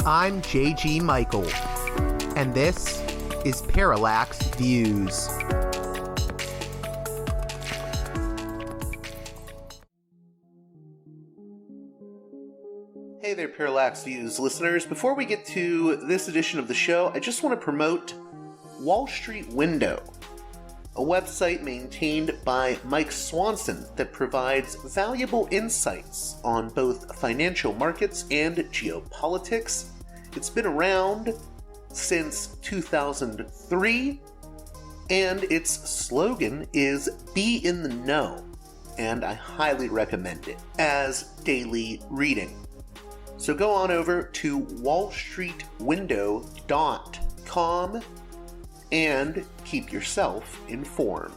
I'm J.G. Michael, and this is Parallax Views. Hey there, Parallax Views listeners. Before we get to this edition of the show, I just want to promote Wall Street Window, a website maintained by Mike Swanson that provides valuable insights on both financial markets and geopolitics. It's been around since 2003, and its slogan is "Be in the Know," and I highly recommend it as daily reading. So go on over to wallstreetwindow.com and keep yourself informed.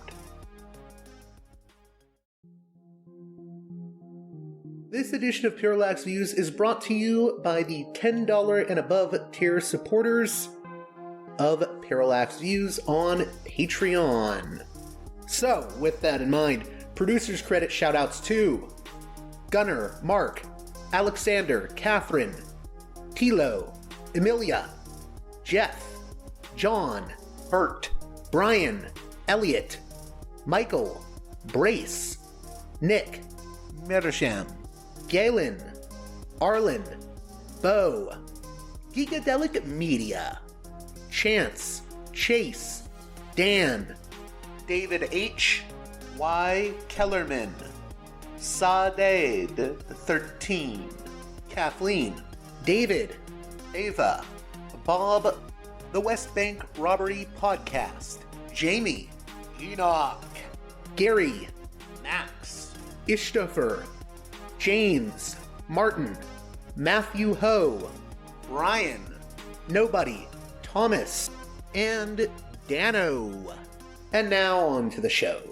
This edition of Parallax Views is brought to you by the $10 and above tier supporters of Parallax Views on Patreon. So, with that in mind, producers credit shoutouts to Gunnar, Mark, Alexander, Catherine, Tilo, Emilia, Jeff, John, Bert, Brian, Elliot, Michael, Brace, Nick, Mersham, Galen, Arlen, Bo, Gigadelic Media, Chance, Chase, Dan, David H. Y. Kellerman, Sadeed 13, Kathleen, David, Ava, Bob, The West Bank Robbery Podcast, Jamie, Enoch, Gary, Max, Ishtofer, James, Martin, Matthew Ho, Brian, Nobody, Thomas, and Dano. And now on to the show.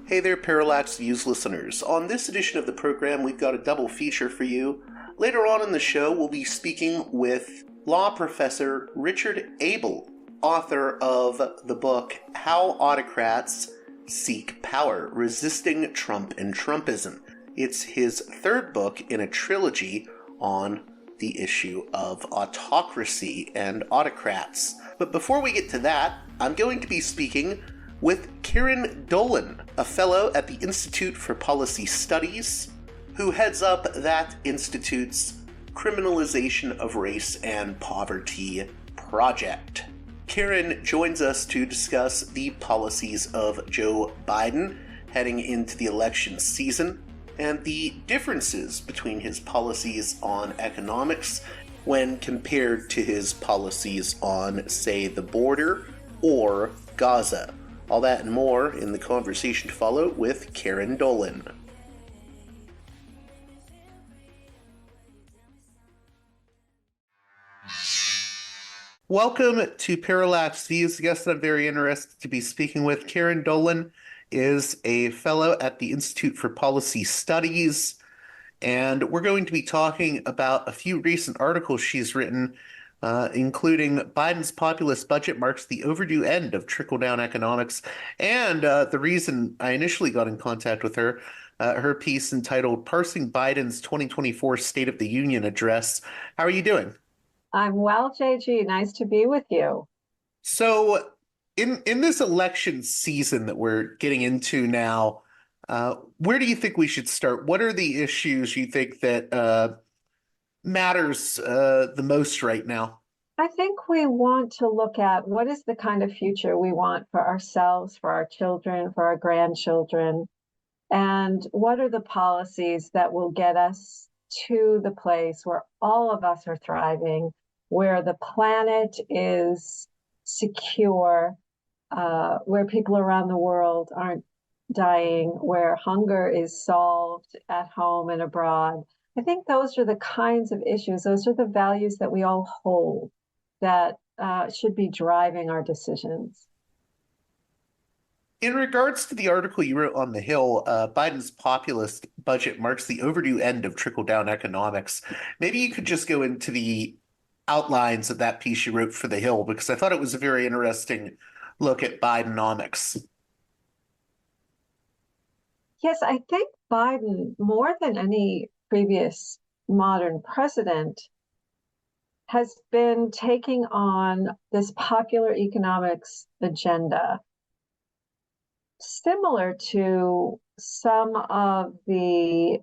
Hey there, Parallax Views listeners. On this edition of the program, we've got a double feature for you. Later on in the show, we'll be speaking with law professor Richard Abel, author of the book How Autocrats Seek Power, Resisting Trump and Trumpism. It's his third book in a trilogy on the issue of autocracy and autocrats. But before we get to that, I'm going to be speaking with Karen Dolan, a fellow at the Institute for Policy Studies, who heads up that institute's Criminalization of Race and Poverty project. Karen joins us to discuss the policies of Joe Biden heading into the election season and the differences between his policies on economics when compared to his policies on, say, the border or Gaza. All that and more in the conversation to follow with Karen Dolan. Welcome to Parallax Views. The guest that I'm very interested to be speaking with, Karen Dolan, is a fellow at the Institute for Policy Studies, and we're going to be talking about a few recent articles she's written, including Biden's populist budget marks the overdue end of trickle-down economics, and the reason I initially got in contact with her, her piece entitled Parsing Biden's 2024 State of the Union Address. How are you doing? I'm well, JG. Nice to be with you. So in this election season that we're getting into now, where do you think we should start? What are the issues you think that matters the most right now? I think we want to look at what is the kind of future we want for ourselves, for our children, for our grandchildren, and what are the policies that will get us to the place where all of us are thriving, where the planet is secure, where people around the world aren't dying, where hunger is solved at home and abroad. I think those are the kinds of issues, those are the values that we all hold that should be driving our decisions. In regards to the article you wrote on The Hill, Biden's populist budget marks the overdue end of trickle-down economics. Maybe you could just go into the outlines of that piece you wrote for The Hill, because I thought it was a very interesting look at Bidenomics. Yes, I think Biden, more than any previous modern president has been taking on this popular economics agenda, similar to some of the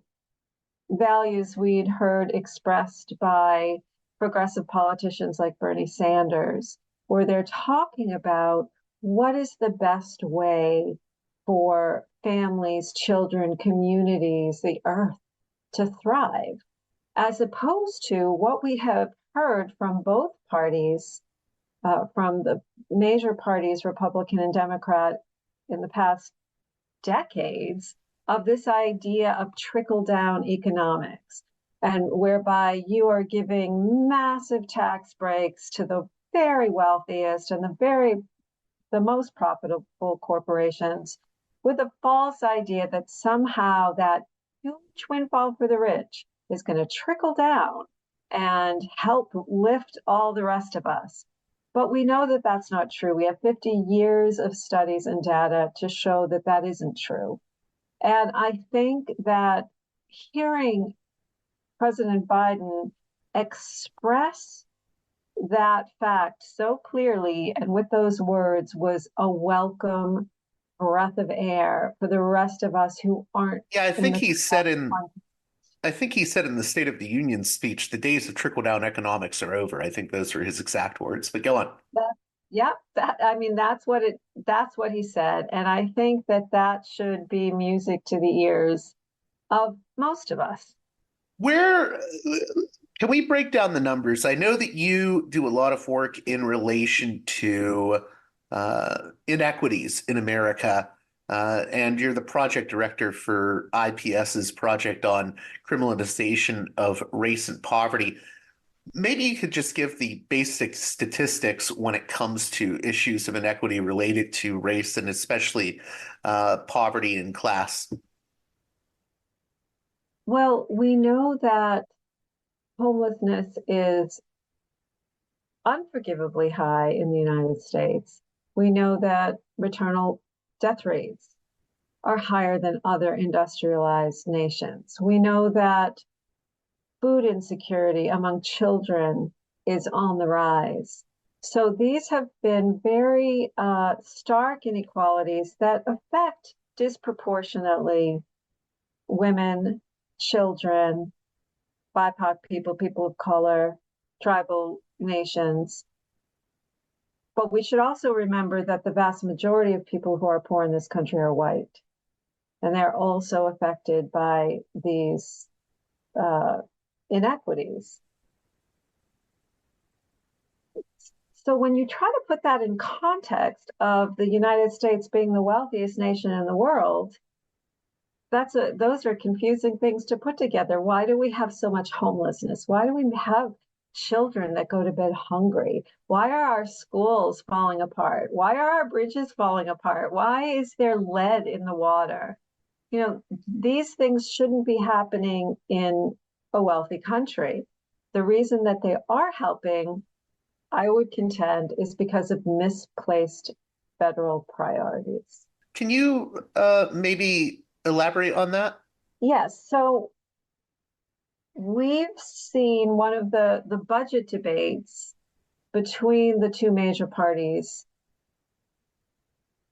values we'd heard expressed by progressive politicians like Bernie Sanders, where they're talking about what is the best way for families, children, communities, the earth to thrive, as opposed to what we have heard from both parties, from the major parties, Republican and Democrat, in the past decades, of this idea of trickle-down economics, and whereby you are giving massive tax breaks to the very wealthiest and the most profitable corporations, with a false idea that somehow that huge windfall for the rich is going to trickle down and help lift all the rest of us. But we know that that's not true. We have 50 years of studies and data to show that that isn't true. And I think that hearing President Biden express that fact so clearly and with those words was a welcome breath of air for the rest of us who aren't. Yeah, I think he said in the State of the Union speech, the days of trickle-down economics are over. I think those were his exact words, but go on. That's what he said. And I think that should be music to the ears of most of us. Where can we break down the numbers? I know that you do a lot of work in relation to inequities in America, and you're the project director for IPS's project on criminalization of race and poverty. Maybe you could just give the basic statistics when it comes to issues of inequity related to race and especially poverty and class. Well, we know that homelessness is unforgivably high in the United States. We know that maternal death rates are higher than other industrialized nations. We know that food insecurity among children is on the rise. So these have been very stark inequalities that affect disproportionately women, children, BIPOC people, people of color, tribal nations. But we should also remember that the vast majority of people who are poor in this country are white. And they're also affected by these inequities. So when you try to put that in context of the United States being the wealthiest nation in the world, those are confusing things to put together. Why do we have so much homelessness? Why do we have children that go to bed hungry? Why are our schools falling apart? Why are our bridges falling apart? Why is there lead in the water? These things shouldn't be happening in a wealthy country. The reason that they are helping, I would contend, is because of misplaced federal priorities. Can you maybe elaborate on that? Yes. So we've seen one of the budget debates between the two major parties.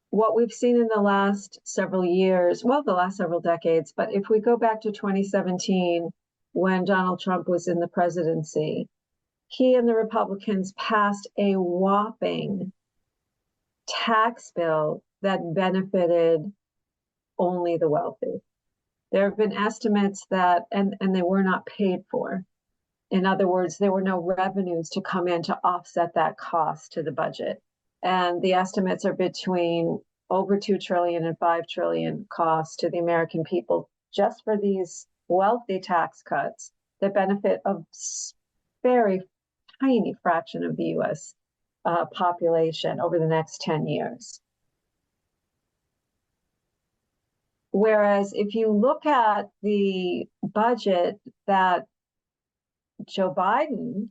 What we've seen in the last several years, well, the last several decades, but if we go back to 2017, when Donald Trump was in the presidency, he and the Republicans passed a whopping tax bill that benefited only the wealthy. There have been estimates that, and they were not paid for. In other words, there were no revenues to come in to offset that cost to the budget. And the estimates are between over 2 trillion and 5 trillion costs to the American people just for these wealthy tax cuts that benefit a very tiny fraction of the US population over the next 10 years. Whereas if you look at the budget that Joe Biden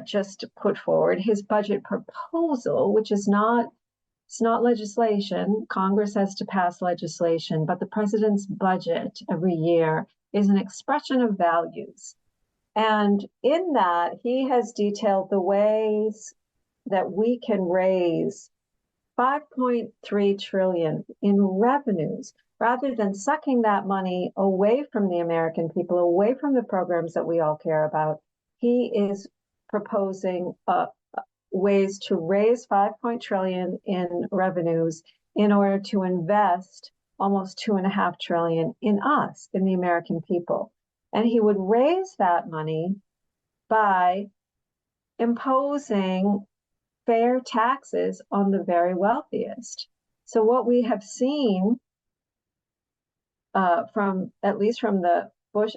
just put forward, his budget proposal, which is it's not legislation. Congress has to pass legislation, but the president's budget every year is an expression of values. And in that, he has detailed the ways that we can raise 5.3 trillion in revenues rather than sucking that money away from the American people, away from the programs that we all care about. He is proposing ways to raise 5 trillion in revenues in order to invest almost 2.5 trillion in us, in the American people. And he would raise that money by imposing fair taxes on the very wealthiest. So what we have seen from the Bush,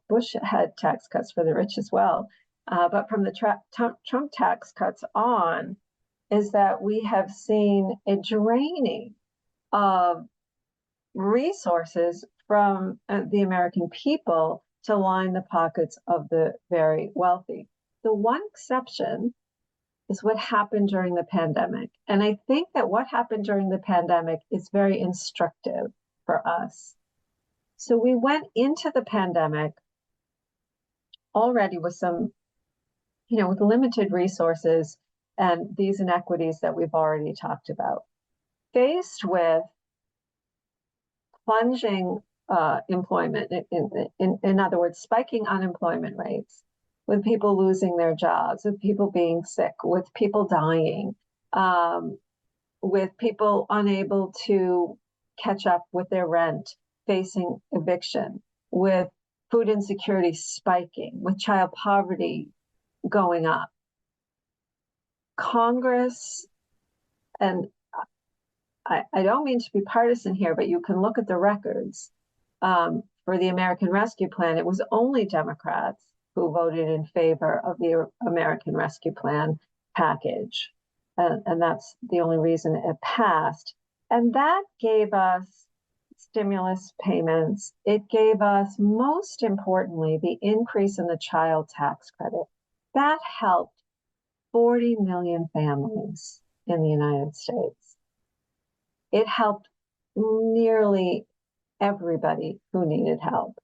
Bush had tax cuts for the rich as well, but from the Trump tax cuts on, is that we have seen a draining of resources from the American people to line the pockets of the very wealthy. The one exception is what happened during the pandemic. And I think that what happened during the pandemic is very instructive for us. So we went into the pandemic already with some, with limited resources and these inequities that we've already talked about, faced with plunging employment, in other words, spiking unemployment rates, with people losing their jobs, with people being sick, with people dying, with people unable to catch up with their rent, facing eviction, with food insecurity spiking, with child poverty going up. Congress, and I don't mean to be partisan here, but you can look at the records for the American Rescue Plan. It was only Democrats who voted in favor of the American Rescue Plan package. And that's the only reason it passed. And that gave us stimulus payments. It gave us, most importantly, the increase in the child tax credit. That helped 40 million families in the United States. It helped nearly everybody who needed help.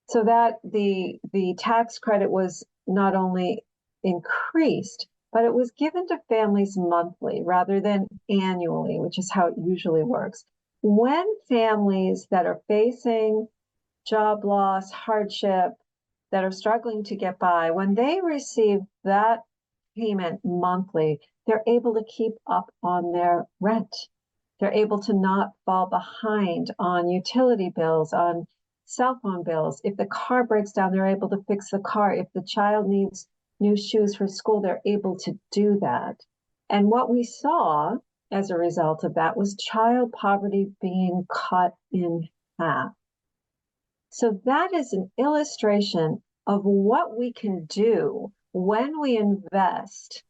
So that the tax credit was not only increased, but it was given to families monthly rather than annually, which is how it usually works. When families that are facing job loss, hardship, that are struggling to get by, when they receive that payment monthly, they're able to keep up on their rent. They're able to not fall behind on utility bills, on cell phone bills. If the car breaks down, they're able to fix the car. If the child needs new shoes for school, they're able to do that. And what we saw as a result of that was child poverty being cut in half. So that is an illustration of what we can do when we invest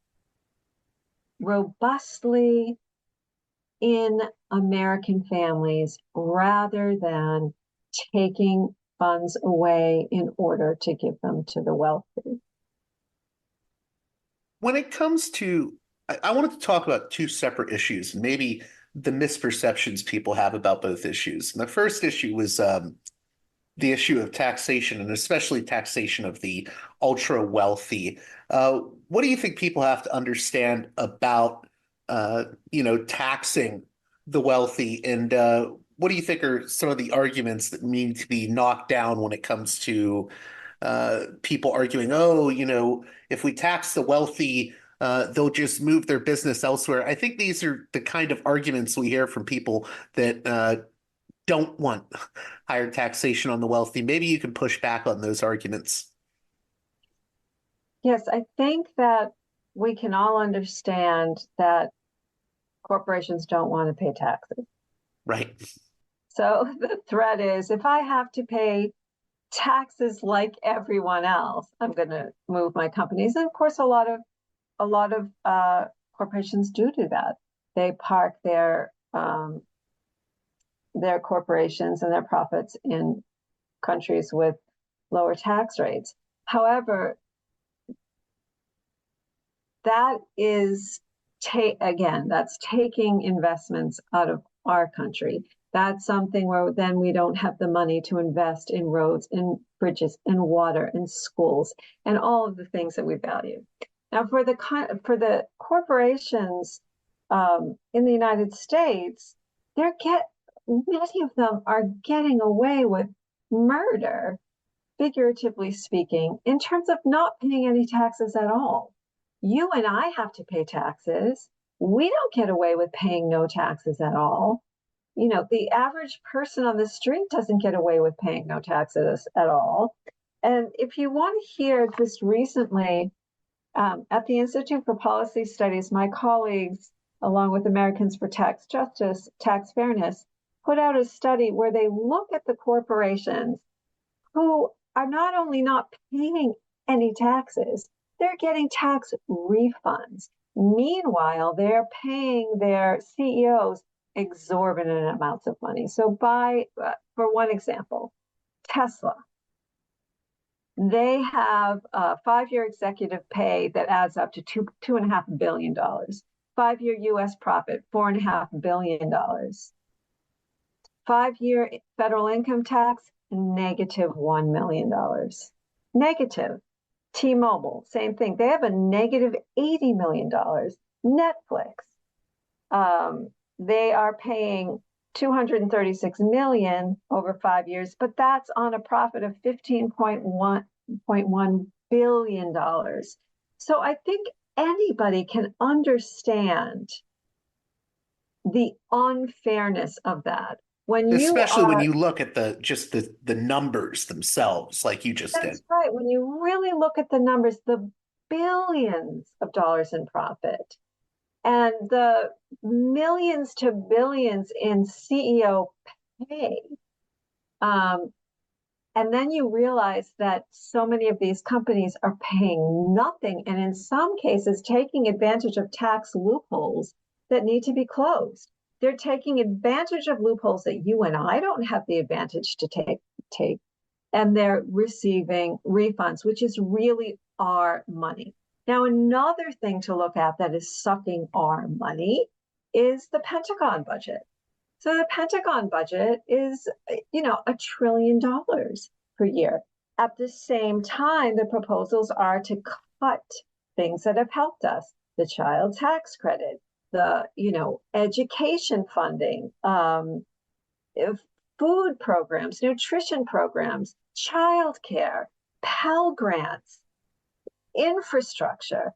robustly in American families rather than taking funds away in order to give them to the wealthy. When it comes to, I wanted to talk about two separate issues, maybe the misperceptions people have about both issues. And the first issue was the issue of taxation, and especially taxation of the ultra wealthy. What do you think people have to understand about, taxing the wealthy, and what do you think are some of the arguments that need to be knocked down when it comes to people arguing, if we tax the wealthy, they'll just move their business elsewhere? I think these are the kind of arguments we hear from people that don't want higher taxation on the wealthy. Maybe you can push back on those arguments. Yes, I think that we can all understand that corporations don't want to pay taxes. Right. So the threat is, if I have to pay taxes like everyone else, I'm going to move my companies. And of course, a lot of corporations do that. They park their corporations and their profits in countries with lower tax rates. However, that is that's taking investments out of our country. That's something where then we don't have the money to invest in roads, in bridges, in water, in schools, and all of the things that we value. Now, for the corporations in the United States, many of them are getting away with murder, figuratively speaking, in terms of not paying any taxes at all. You and I have to pay taxes. We don't get away with paying no taxes at all. The average person on the street doesn't get away with paying no taxes at all. And if you want to hear, just recently, at the Institute for Policy Studies, my colleagues, along with Americans for Tax Justice, Tax Fairness, put out a study where they look at the corporations who are not only not paying any taxes, they're getting tax refunds. Meanwhile, they're paying their CEOs exorbitant amounts of money. So for one example, Tesla, they have a 5-year executive pay that adds up to $2.5 billion. 5-year US profit, $4.5 billion. 5-year federal income tax, negative $1 million. Negative. T-Mobile, same thing. They have a negative $80 million. Netflix, they are paying $236 million over 5 years, but that's on a profit of $15.1 billion. So I think anybody can understand the unfairness of that. Especially when you look at the numbers themselves, like you just did. That's right. When you really look at the numbers, the billions of dollars in profit and the millions to billions in CEO pay. And then you realize that so many of these companies are paying nothing, and in some cases taking advantage of tax loopholes that need to be closed. They're taking advantage of loopholes that you and I don't have the advantage to take, and they're receiving refunds, which is really our money. Now, another thing to look at that is sucking our money is the Pentagon budget. So the Pentagon budget is, $1 trillion per year. At the same time, the proposals are to cut things that have helped us, the child tax credit, the, education funding, food programs, nutrition programs, childcare, Pell Grants, infrastructure,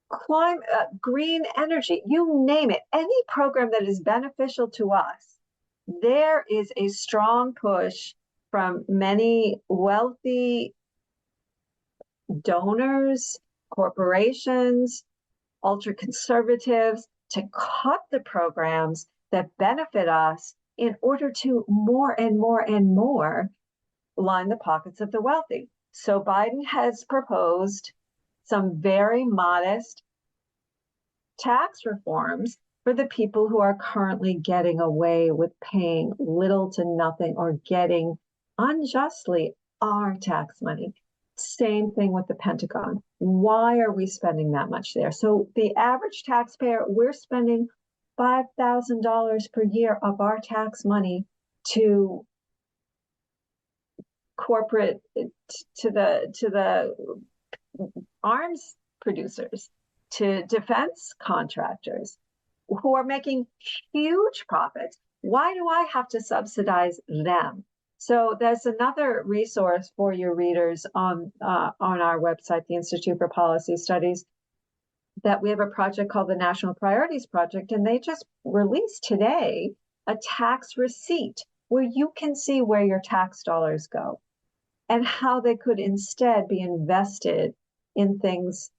climate, green energy, you name it, any program that is beneficial to us. There is a strong push from many wealthy donors, corporations, ultra-conservatives to cut the programs that benefit us in order to more and more and more line the pockets of the wealthy. So Biden has proposed some very modest tax reforms for the people who are currently getting away with paying little to nothing or getting unjustly our tax money. Same thing with the Pentagon. Why are we spending that much there? So the average taxpayer, we're spending $5,000 per year of our tax money to corporate, to the arms producers, to defense contractors who are making huge profits. Why do I have to subsidize them? So there's another resource for your readers on our website, the Institute for Policy Studies, that we have a project called the National Priorities Project, and they just released today a tax receipt where you can see where your tax dollars go and how they could instead be invested in things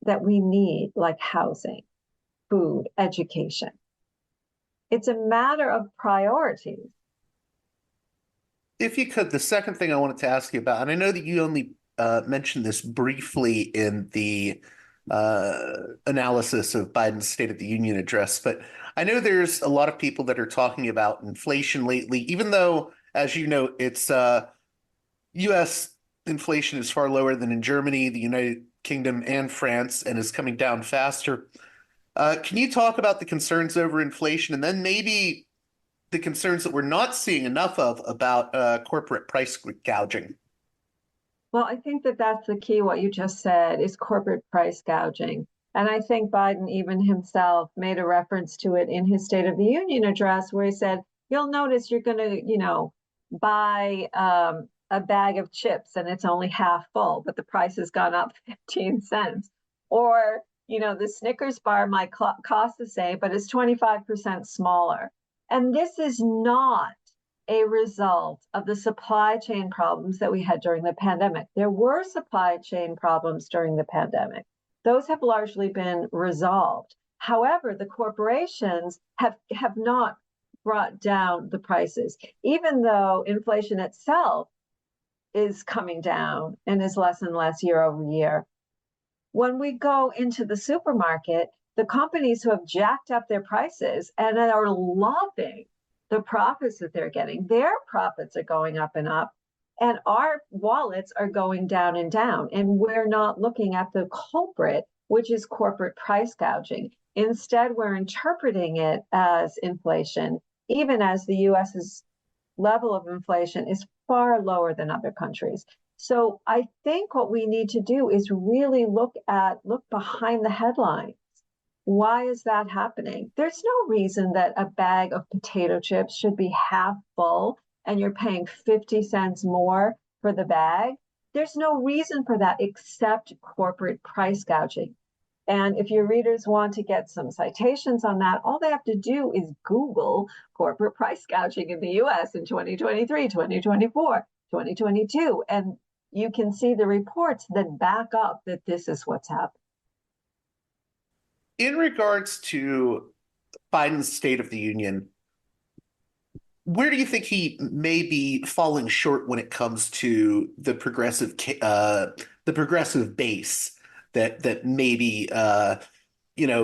that we need, like housing, food, education. It's a matter of priorities. If you could, the second thing I wanted to ask you about, and I know that you only mentioned this briefly in the analysis of Biden's State of the Union address, but I know there's a lot of people that are talking about inflation lately, even though, as you know, it's U.S. inflation is far lower than in Germany, the United Kingdom, and France, and is coming down faster. Can you talk about the concerns over inflation, and then maybe the concerns that we're not seeing enough of about corporate price gouging? Well, I think that that's the key. What you just said is corporate price gouging. And I think Biden, even himself, made a reference to it in his State of the Union address, where he said, you'll notice you're going to, buy a bag of chips and it's only half full, but the price has gone up 15 cents. Or, the Snickers bar might cost the same, but it's 25% smaller. And this is not a result of the supply chain problems that we had during the pandemic. There were supply chain problems during the pandemic. Those have largely been resolved. However, the corporations have not brought down the prices, even though inflation itself is coming down and is less and less year over year. When we go into the supermarket, the companies who have jacked up their prices and are loving the profits that they're getting, their profits are going up and up, and our wallets are going down and down. And we're not looking at the culprit, which is corporate price gouging. Instead, we're interpreting it as inflation, even as the US's level of inflation is far lower than other countries. So I think what we need to do is really look behind the headlines. Why is that happening? There's no reason that a bag of potato chips should be half full and you're paying 50 cents more for the bag. There's no reason for that except corporate price gouging. And if your readers want to get some citations on that, all they have to do is Google corporate price gouging in the US in 2023, 2024, 2022, and you can see the reports that back up that this is what's happening. In regards to Biden's State of the Union, where do you think he may be falling short when it comes to the progressive base that maybe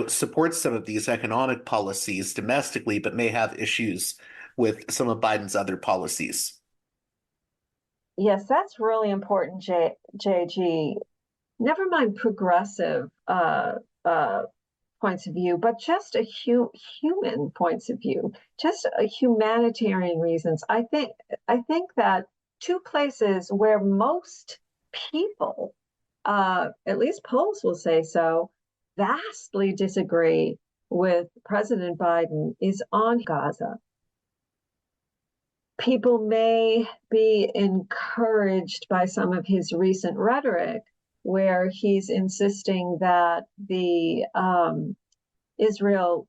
supports some of these economic policies domestically, but may have issues with some of Biden's other policies? Yes, that's really important, JG. Never mind progressive points of view, but just a human points of view, just a humanitarian reasons. I think that two places where most people, at least polls will say so, vastly disagree with President Biden is on Gaza. People may be encouraged by some of his recent rhetoric, where he's insisting that the Israel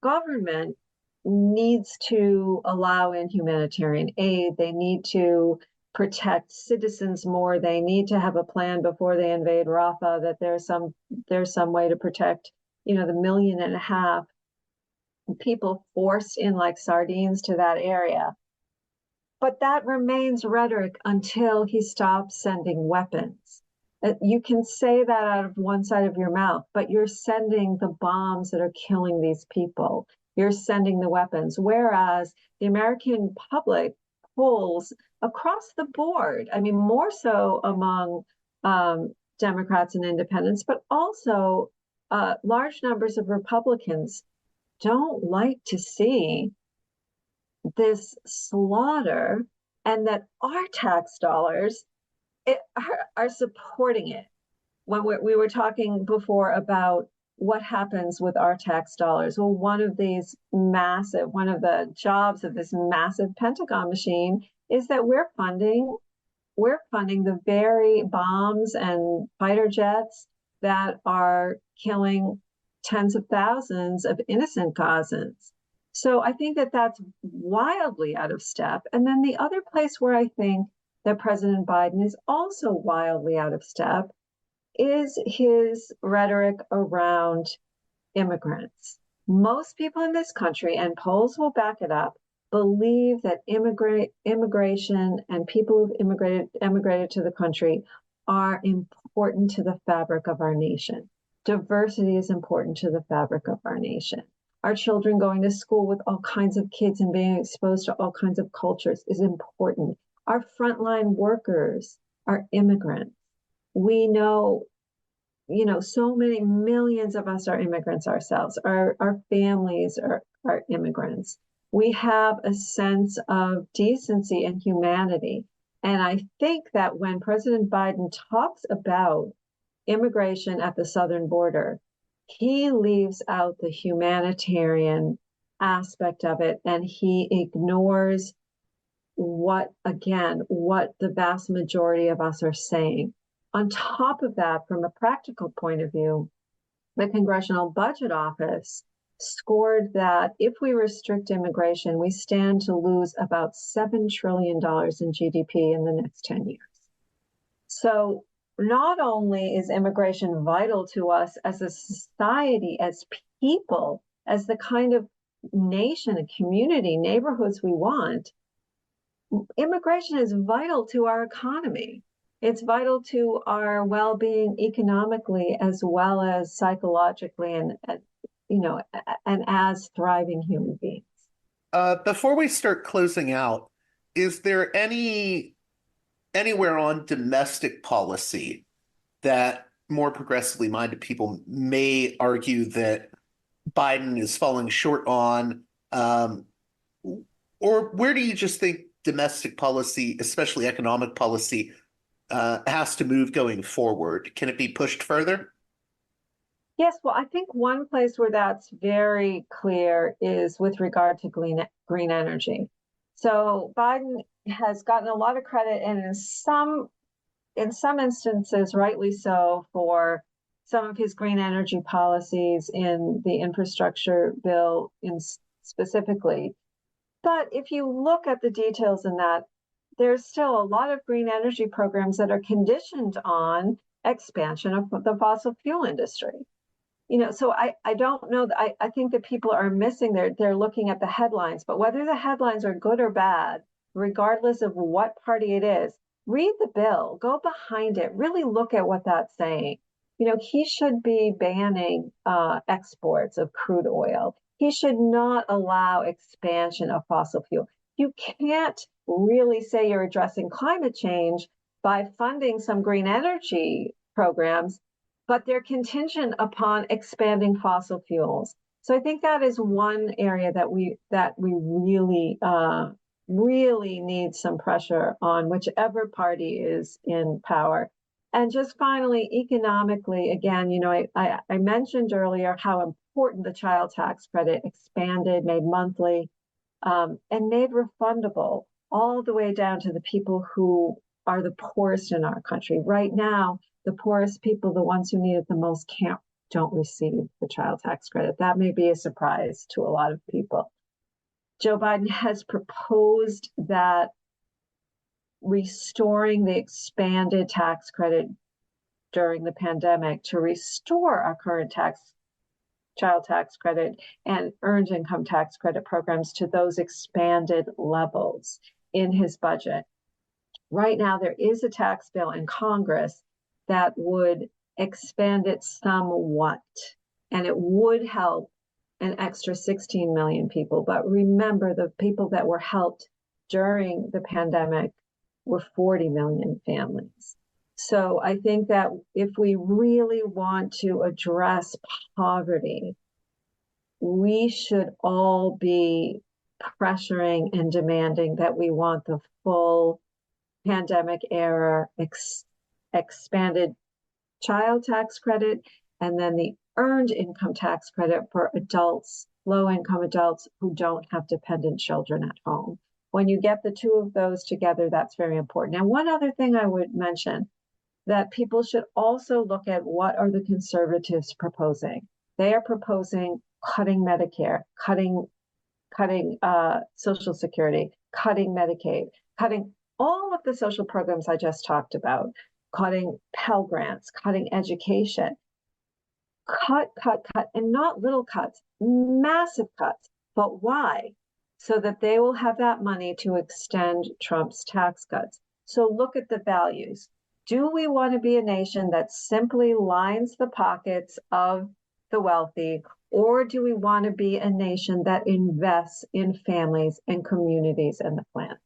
government needs to allow in humanitarian aid. They need to protect citizens more. They need to have a plan before they invade Rafah, that there's some way to protect, the 1.5 million people forced in like sardines to that area. But that remains rhetoric until he stops sending weapons. You can say that out of one side of your mouth, but you're sending the bombs that are killing these people. You're sending the weapons. Whereas the American public polls across the board, I mean, more so among Democrats and independents, but also large numbers of Republicans don't like to see this slaughter, and that our tax dollars are supporting it. When we were talking before about what happens with our tax dollars, well, one of the jobs of this massive Pentagon machine is that we're funding the very bombs and fighter jets that are killing tens of thousands of innocent Gazans. So I think that that's wildly out of step. And then the other place where I think that President Biden is also wildly out of step is his rhetoric around immigrants. Most people in this country, and polls will back it up, believe that immigration and people who've immigrated to the country are important to the fabric of our nation. Diversity is important to the fabric of our nation. Our children going to school with all kinds of kids and being exposed to all kinds of cultures is important. Our frontline workers are immigrants. We know, so many millions of us are immigrants ourselves. Our families are immigrants. We have a sense of decency and humanity. And I think that when President Biden talks about immigration at the southern border, he leaves out the humanitarian aspect of it, and he ignores what the vast majority of us are saying. On top of that, from a practical point of view, the Congressional Budget Office scored that if we restrict immigration, we stand to lose about $7 trillion in GDP in the next 10 years. So not only is immigration vital to us as a society, as people, as the kind of nation and community, neighborhoods we want, immigration is vital to our economy. It's vital to our well-being economically as well as psychologically and as thriving human beings. Before we start closing out, is there anywhere on domestic policy that more progressively minded people may argue that Biden is falling short on? Or where do you just think domestic policy, especially economic policy, has to move going forward? Can it be pushed further? Yes, well, I think one place where that's very clear is with regard to green energy. So Biden has gotten a lot of credit, and in some instances, rightly so, for some of his green energy policies in the infrastructure bill specifically. But if you look at the details in that, there's still a lot of green energy programs that are conditioned on expansion of the fossil fuel industry. So I don't know. I think that people are missing they're looking at the headlines, but whether the headlines are good or bad, regardless of what party it is, read the bill, go behind it, really look at what that's saying. He should be banning exports of crude oil. He should not allow expansion of fossil fuel. You can't really say you're addressing climate change by funding some green energy programs, but they're contingent upon expanding fossil fuels. So I think that is one area that we really need some pressure on whichever party is in power. And just finally, economically, again, I mentioned earlier how important the child tax credit expanded, made monthly, and made refundable all the way down to the people who are the poorest in our country. Right now, the poorest people, the ones who need it the most, don't receive the child tax credit. That may be a surprise to a lot of people. Joe Biden has proposed that restoring the expanded tax credit during the pandemic to restore our current child tax credit and earned income tax credit programs to those expanded levels in his budget. Right now, there is a tax bill in Congress that would expand it somewhat, and it would help an extra 16 million people. But remember, the people that were helped during the pandemic were 40 million families. So I think that if we really want to address poverty, we should all be pressuring and demanding that we want the full pandemic era expanded child tax credit, and then the earned income tax credit for adults, low-income adults who don't have dependent children at home. When you get the two of those together, that's very important. And one other thing I would mention, that people should also look at what are the conservatives proposing. They are proposing cutting Medicare, cutting Social Security, cutting Medicaid, cutting all of the social programs I just talked about, cutting Pell Grants, cutting education. Cut, and not little cuts, massive cuts. But why? So that they will have that money to extend Trump's tax cuts. So look at the values. Do we want to be a nation that simply lines the pockets of the wealthy, or do we want to be a nation that invests in families and communities and the planet?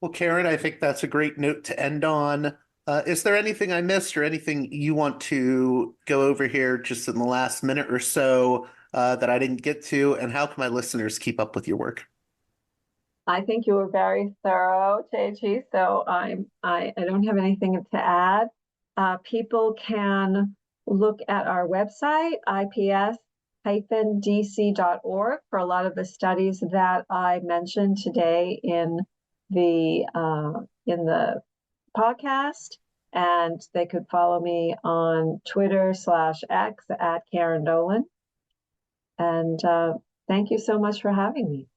Well, Karen, I think that's a great note to end on. Is there anything I missed or anything you want to go over here just in the last minute or so that I didn't get to? And how can my listeners keep up with your work? I think you were very thorough, Teji, so I don't have anything to add. People can look at our website, ips-dc.org, for a lot of the studies that I mentioned today in the podcast. And they could follow me on Twitter/X at Karen Dolan. And thank you so much for having me.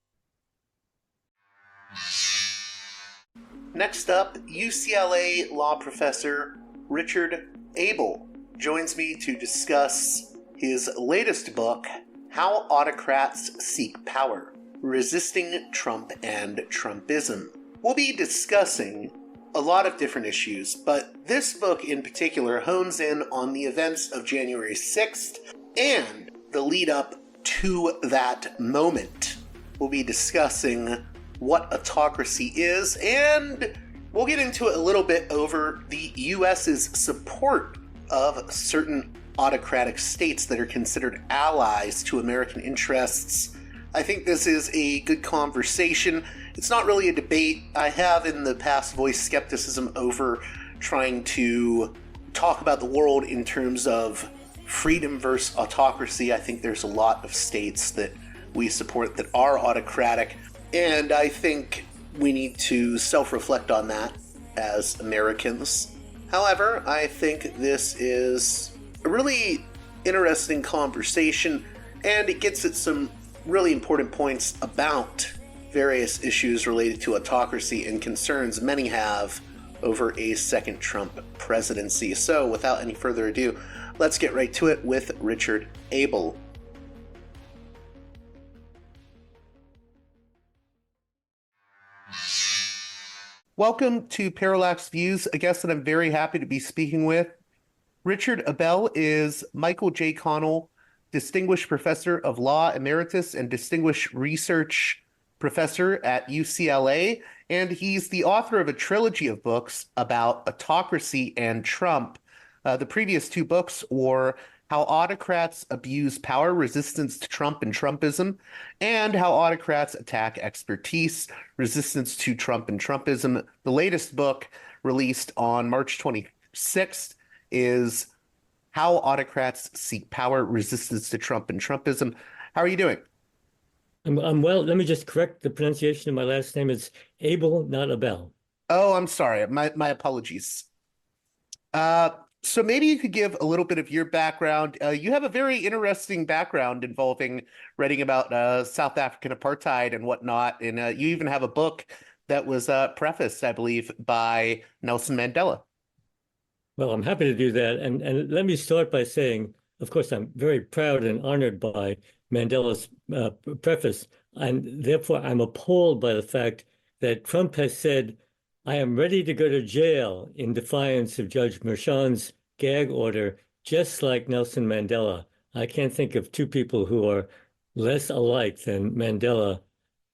Next up, UCLA law professor Richard Abel joins me to discuss his latest book, How Autocrats Seek Power, Resisting Trump and Trumpism. We'll be discussing a lot of different issues, but this book in particular hones in on the events of January 6th and the lead up to that moment. We'll be discussing what autocracy is, and we'll get into it a little bit over the U.S.'s support of certain autocratic states that are considered allies to American interests. I think this is a good conversation. It's not really a debate. I have in the past voiced skepticism over trying to talk about the world in terms of freedom versus autocracy. I think there's a lot of states that we support that are autocratic, and I think we need to self-reflect on that as Americans. However, I think this is a really interesting conversation, and it gets at some really important points about various issues related to autocracy and concerns many have over a second Trump presidency. So without any further ado, let's get right to it with Richard Abel. Welcome to Parallax Views, a guest that I'm very happy to be speaking with. Richard Abel is Michael J. Connell Distinguished Professor of Law Emeritus and Distinguished Research Professor at UCLA, and he's the author of a trilogy of books about autocracy and Trump. The previous two books were How Autocrats Abuse Power, Resistance to Trump and Trumpism, and How Autocrats Attack Expertise, Resistance to Trump and Trumpism. The latest book, released on March 26th, is How Autocrats Seek Power, Resistance to Trump and Trumpism. How are you doing? I'm well. Let me just correct the pronunciation of my last name. It's Abel, not Abel. Oh, I'm sorry. My apologies. So maybe you could give a little bit of your background. You have a very interesting background involving writing about South African apartheid and whatnot, and you even have a book that was prefaced, I believe, by Nelson Mandela. Well, I'm happy to do that. And let me start by saying, of course, I'm very proud and honored by Mandela's preface, and therefore I'm appalled by the fact that Trump has said, I am ready to go to jail in defiance of Judge Merchan's gag order, just like Nelson Mandela. I can't think of two people who are less alike than Mandela,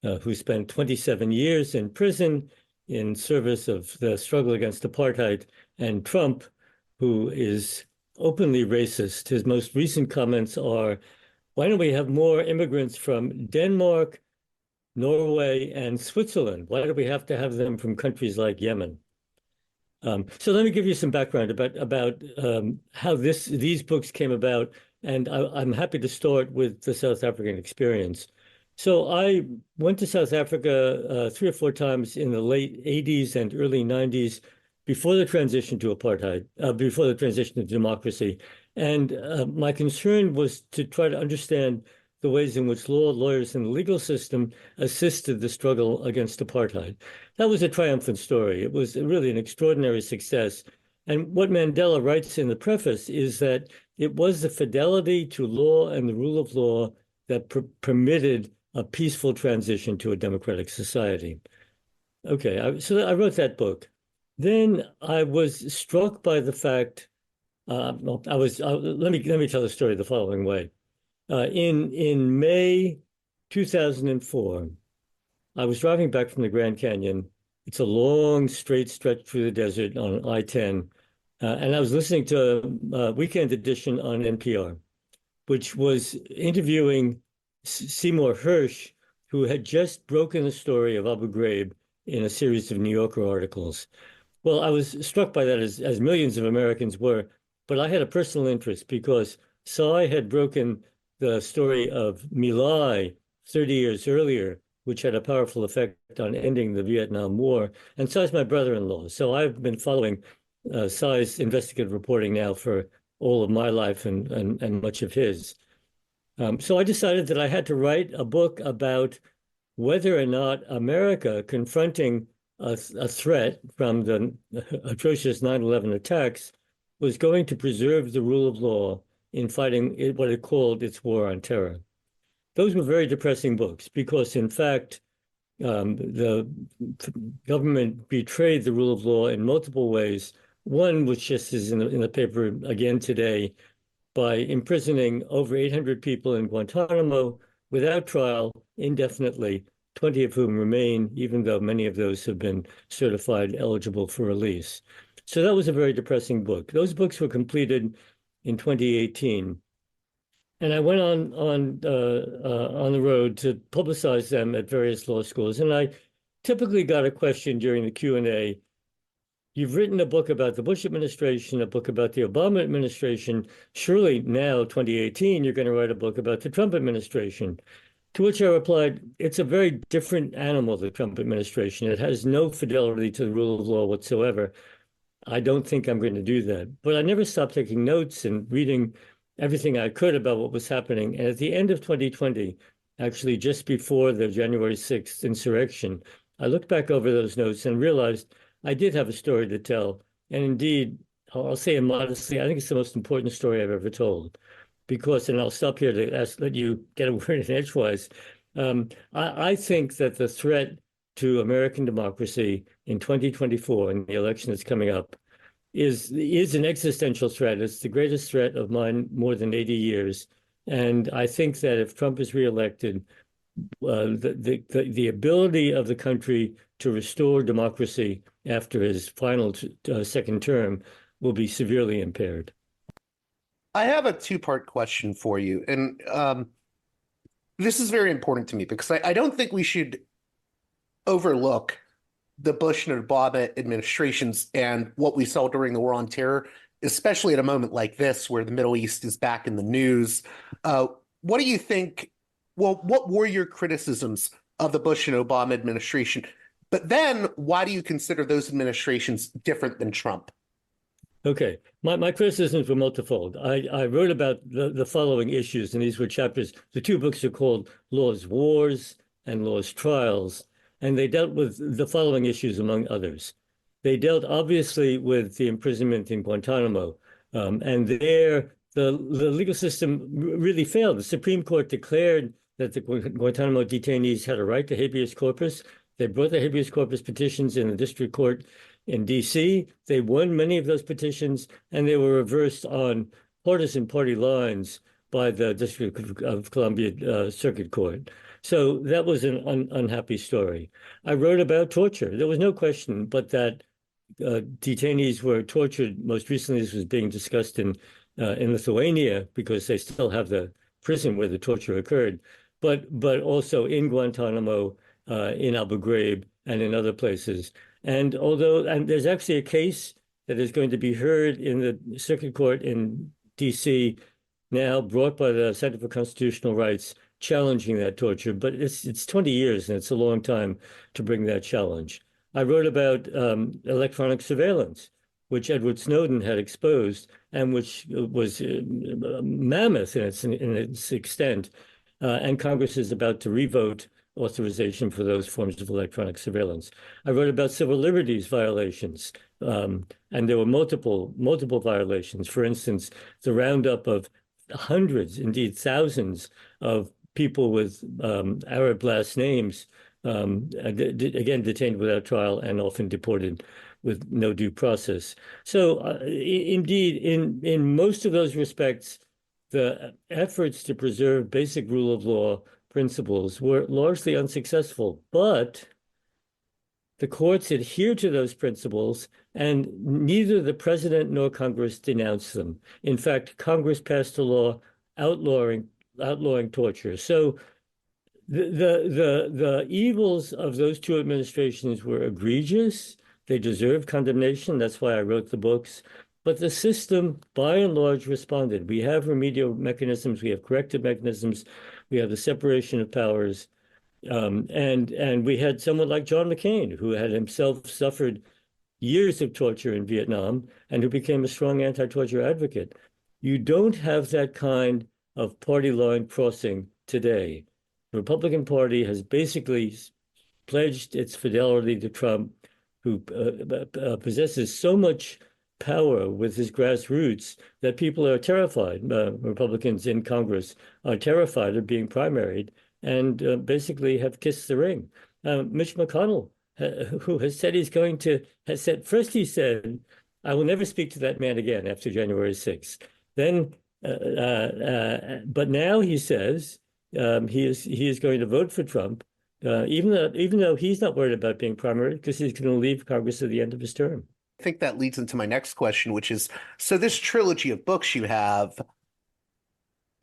who spent 27 years in prison in service of the struggle against apartheid, and Trump, who is openly racist. His most recent comments are, why don't we have more immigrants from Denmark, Norway, and Switzerland? Why do we have to have them from countries like Yemen? So let me give you some background about how these books came about, and I'm happy to start with the South African experience. So I went to South Africa 3 or 4 times in the late 80s and early 90s, before the transition to apartheid, before the transition to democracy. And my concern was to try to understand the ways in which lawyers, and the legal system assisted the struggle against apartheid. That was a triumphant story. It was really an extraordinary success. And what Mandela writes in the preface is that it was the fidelity to law and the rule of law that permitted a peaceful transition to a democratic society. Okay, so I wrote that book. Then I was struck by the fact, let me tell the story the following way. In May 2004, I was driving back from the Grand Canyon. It's a long, straight stretch through the desert on I-10. And I was listening to a Weekend Edition on NPR, which was interviewing Seymour Hersh, who had just broken the story of Abu Ghraib in a series of New Yorker articles. Well, I was struck by that as millions of Americans were, but I had a personal interest because Sy had broken the story of My Lai 30 years earlier, which had a powerful effect on ending the Vietnam War. And Sy's my brother-in-law. So I've been following Sy's investigative reporting now for all of my life and much of his. So I decided that I had to write a book about whether or not America, confronting a threat from the atrocious 9/11 attacks, was going to preserve the rule of law in fighting what it called its war on terror. Those were very depressing books because, in fact, the government betrayed the rule of law in multiple ways. One, which just is in the paper again today, by imprisoning over 800 people in Guantanamo without trial indefinitely, 20 of whom remain, even though many of those have been certified eligible for release. So that was a very depressing book. Those books were completed in 2018. And I went on the road to publicize them at various law schools. And I typically got a question during the Q&A. You've written a book about the Bush administration, a book about the Obama administration. Surely now, 2018, you're going to write a book about the Trump administration. To which I replied, it's a very different animal, the Trump administration. It has no fidelity to the rule of law whatsoever. I don't think I'm going to do that. But I never stopped taking notes and reading everything I could about what was happening. And at the end of 2020, actually just before the January 6th insurrection, I looked back over those notes and realized I did have a story to tell. And indeed, I'll say it modestly, I think it's the most important story I've ever told. Because, and I'll stop here to let you get a word in edgewise, I think that the threat to American democracy in 2024, in the election that's coming up, is an existential threat. It's the greatest threat of mine more than 80 years. And I think that if Trump is reelected, the ability of the country to restore democracy after his final second term will be severely impaired. I have a two-part question for you. And this is very important to me because I don't think we should overlook the Bush and Obama administrations and what we saw during the war on terror, especially at a moment like this where the Middle East is back in the news. What do you think? Well, what were your criticisms of the Bush and Obama administration? But then why do you consider those administrations different than Trump? Okay, my criticisms were multifold. I wrote about the following issues, and these were chapters. The two books are called Law's Wars and Law's Trials, and they dealt with the following issues, among others. They dealt obviously with the imprisonment in Guantanamo, and there the legal system really failed. The Supreme Court declared that the Guantanamo detainees had a right to habeas corpus. They brought the habeas corpus petitions in the district court in D.C. They won many of those petitions, and they were reversed on partisan party lines by the District of Columbia Circuit Court. So that was an unhappy story. I wrote about torture. There was no question but that detainees were tortured. Most recently, this was being discussed in Lithuania because they still have the prison where the torture occurred, but also in Guantanamo, in Abu Ghraib, and in other places. And there's actually a case that is going to be heard in the Circuit Court in D.C. now, brought by the Center for Constitutional Rights, challenging that torture. But it's 20 years, and it's a long time to bring that challenge. I wrote about electronic surveillance, which Edward Snowden had exposed, and which was mammoth in its extent. And Congress is about to revote authorization for those forms of electronic surveillance. I wrote about civil liberties violations, and there were multiple violations. For instance, the roundup of hundreds, indeed thousands, of people with Arab last names, again detained without trial and often deported with no due process. So indeed, in most of those respects, the efforts to preserve basic rule of law principles were largely unsuccessful, but the courts adhered to those principles, and neither the president nor Congress denounced them. In fact, Congress passed a law outlawing torture. So The evils of those two administrations were egregious. They deserve condemnation. That's why I wrote the books. But the system, by and large, responded. We have remedial mechanisms. We have corrective mechanisms. We have the separation of powers. And we had someone like John McCain, who had himself suffered years of torture in Vietnam and who became a strong anti-torture advocate. You don't have that kind of party line crossing today. The Republican Party has basically pledged its fidelity to Trump, who possesses so much power with his grassroots that people are terrified. Republicans in Congress are terrified of being primaried and basically have kissed the ring. Mitch McConnell, who has said first he said, I will never speak to that man again after January 6th. Then, but now he says he is going to vote for Trump, even though he's not worried about being primary because he's going to leave Congress at the end of his term. I think that leads into my next question, which is, so this trilogy of books you have,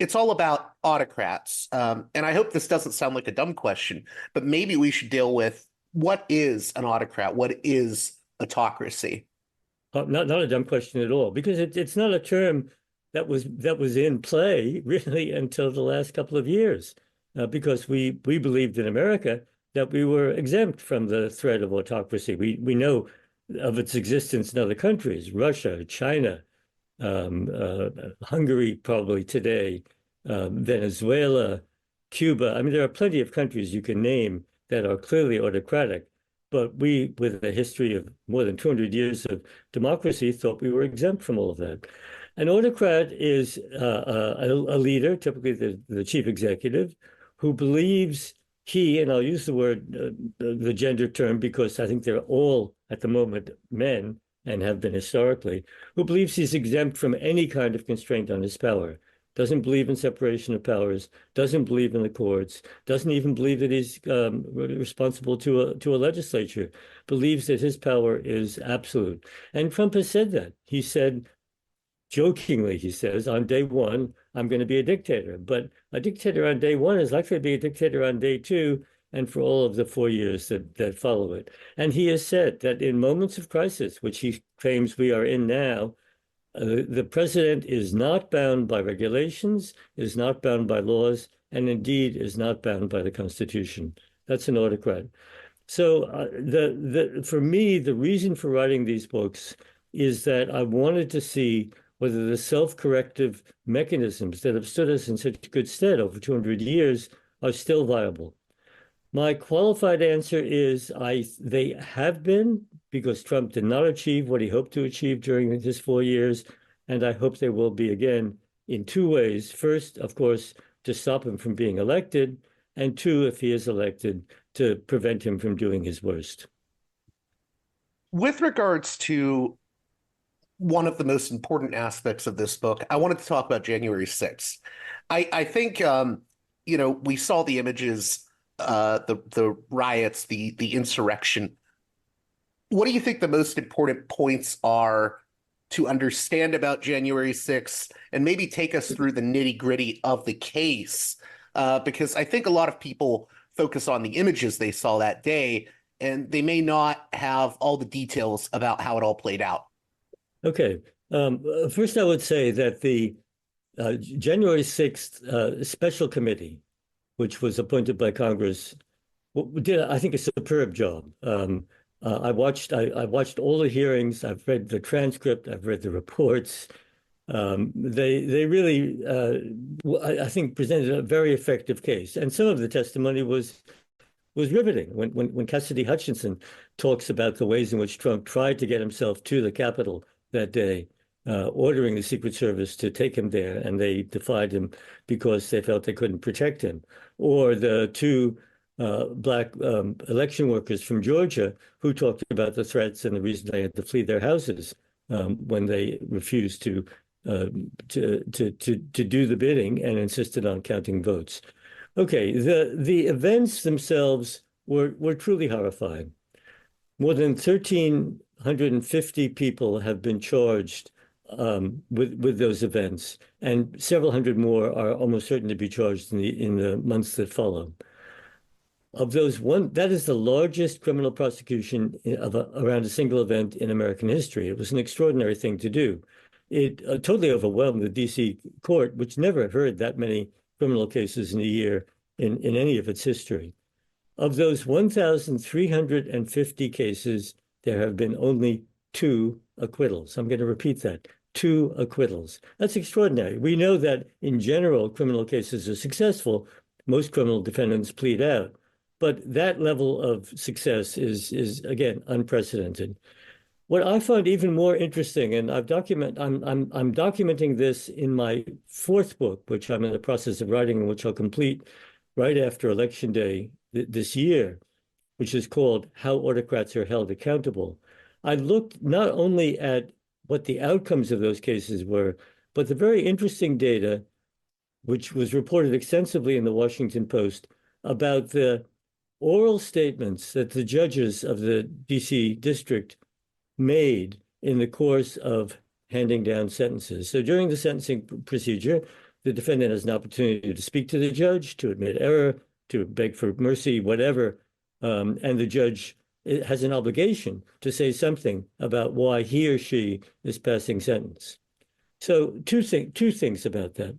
it's all about autocrats. And I hope this doesn't sound like a dumb question, but maybe we should deal with what is an autocrat? What is autocracy? Not a dumb question at all, because it's not a term that was in play really until the last couple of years, because we believed in America that we were exempt from the threat of autocracy. We know of its existence in other countries, Russia, China, Hungary probably today, Venezuela, Cuba. I mean, there are plenty of countries you can name that are clearly autocratic, but we, with a history of more than 200 years of democracy, thought we were exempt from all of that. An autocrat is a leader, typically the chief executive, who believes and I'll use the gender term because I think they're all at the moment men and have been historically, who believes he's exempt from any kind of constraint on his power, doesn't believe in separation of powers, doesn't believe in the courts, doesn't even believe that he's responsible to a legislature, believes that his power is absolute. And Trump has said that. He said, jokingly, he says, on day one, I'm going to be a dictator. But a dictator on day one is likely to be a dictator on day two and for all of the 4 years that follow it. And he has said that in moments of crisis, which he claims we are in now, the president is not bound by regulations, is not bound by laws, and indeed is not bound by the Constitution. That's an autocrat. So for me, the reason for writing these books is that I wanted to see whether the self-corrective mechanisms that have stood us in such good stead over 200 years are still viable. My qualified answer is they have been, because Trump did not achieve what he hoped to achieve during his 4 years, and I hope they will be again in two ways. First, of course, to stop him from being elected, and two, if he is elected, to prevent him from doing his worst. With regards to one of the most important aspects of this book, I wanted to talk about January 6th. I think, we saw the images, the riots, the insurrection. What do you think the most important points are to understand about January 6th, and maybe take us through the nitty-gritty of the case? Because I think a lot of people focus on the images they saw that day, and they may not have all the details about how it all played out. Okay. First, I would say that the January 6th special committee, which was appointed by Congress, did, I think, a superb job. I watched all the hearings. I've read the transcript. I've read the reports. They really, I think, presented a very effective case. And some of the testimony was riveting. When Cassidy Hutchinson talks about the ways in which Trump tried to get himself to the Capitol that day, ordering the Secret Service to take him there, and they defied him because they felt they couldn't protect him. Or the two black election workers from Georgia who talked about the threats and the reason they had to flee their houses when they refused to do the bidding and insisted on counting votes. Okay, the events themselves were truly horrifying. More than 1,350 people have been charged with those events, and several hundred more are almost certain to be charged in the months that follow. Of those that is the largest criminal prosecution around a single event in American history. It was an extraordinary thing to do. It totally overwhelmed the DC court, which never heard that many criminal cases in a year in any of its history. Of those 1,350 cases, there have been only 2 acquittals. I'm going to repeat that. 2 acquittals. That's extraordinary. We know that in general, criminal cases are successful. Most criminal defendants plead out. But that level of success is again, unprecedented. What I find even more interesting, and I'm documenting this in my 4th book, which I'm in the process of writing and which I'll complete right after Election Day this year, which is called How Autocrats Are Held Accountable. I looked not only at what the outcomes of those cases were, but the very interesting data, which was reported extensively in the Washington Post, about the oral statements that the judges of the DC district made in the course of handing down sentences. So during the sentencing procedure, the defendant has an opportunity to speak to the judge, to admit error, to beg for mercy, whatever, and the judge has an obligation to say something about why he or she is passing sentence. So two things about that.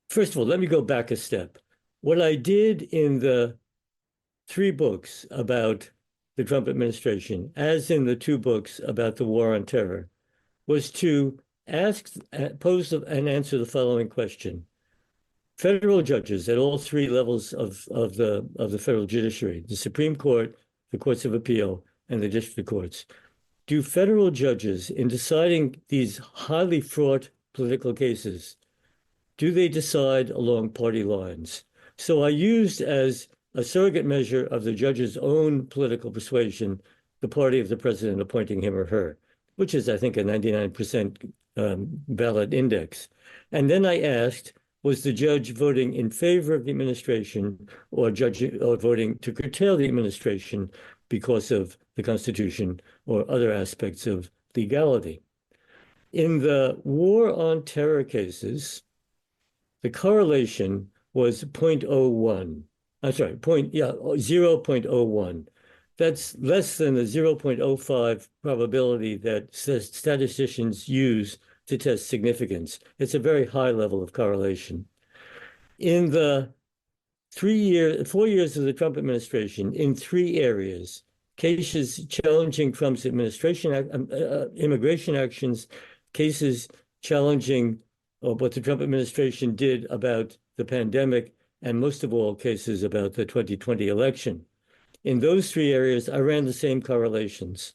First of all, let me go back a step. What I did in the 3 books about the Trump administration, as in the 2 books about the war on terror, was to pose and answer the following question. Federal judges at all 3 levels of the federal judiciary, the Supreme Court, the courts of appeal, and the district courts, do federal judges, in deciding these highly fraught political cases, do they decide along party lines? So I used as a surrogate measure of the judge's own political persuasion the party of the president appointing him or her, which is, I think, a 99% valid index. And then I asked, was the judge voting in favor of the administration or voting to curtail the administration because of the Constitution or other aspects of legality? In the war on terror cases, the correlation was 0.01. I'm sorry, 0.01. That's less than the 0.05 probability that statisticians use to test significance. It's a very high level of correlation. In the 4 years of the Trump administration, in 3 areas, cases challenging Trump's administration, immigration actions, cases challenging what the Trump administration did about the pandemic, and most of all, cases about the 2020 election. In those 3 areas, I ran the same correlations.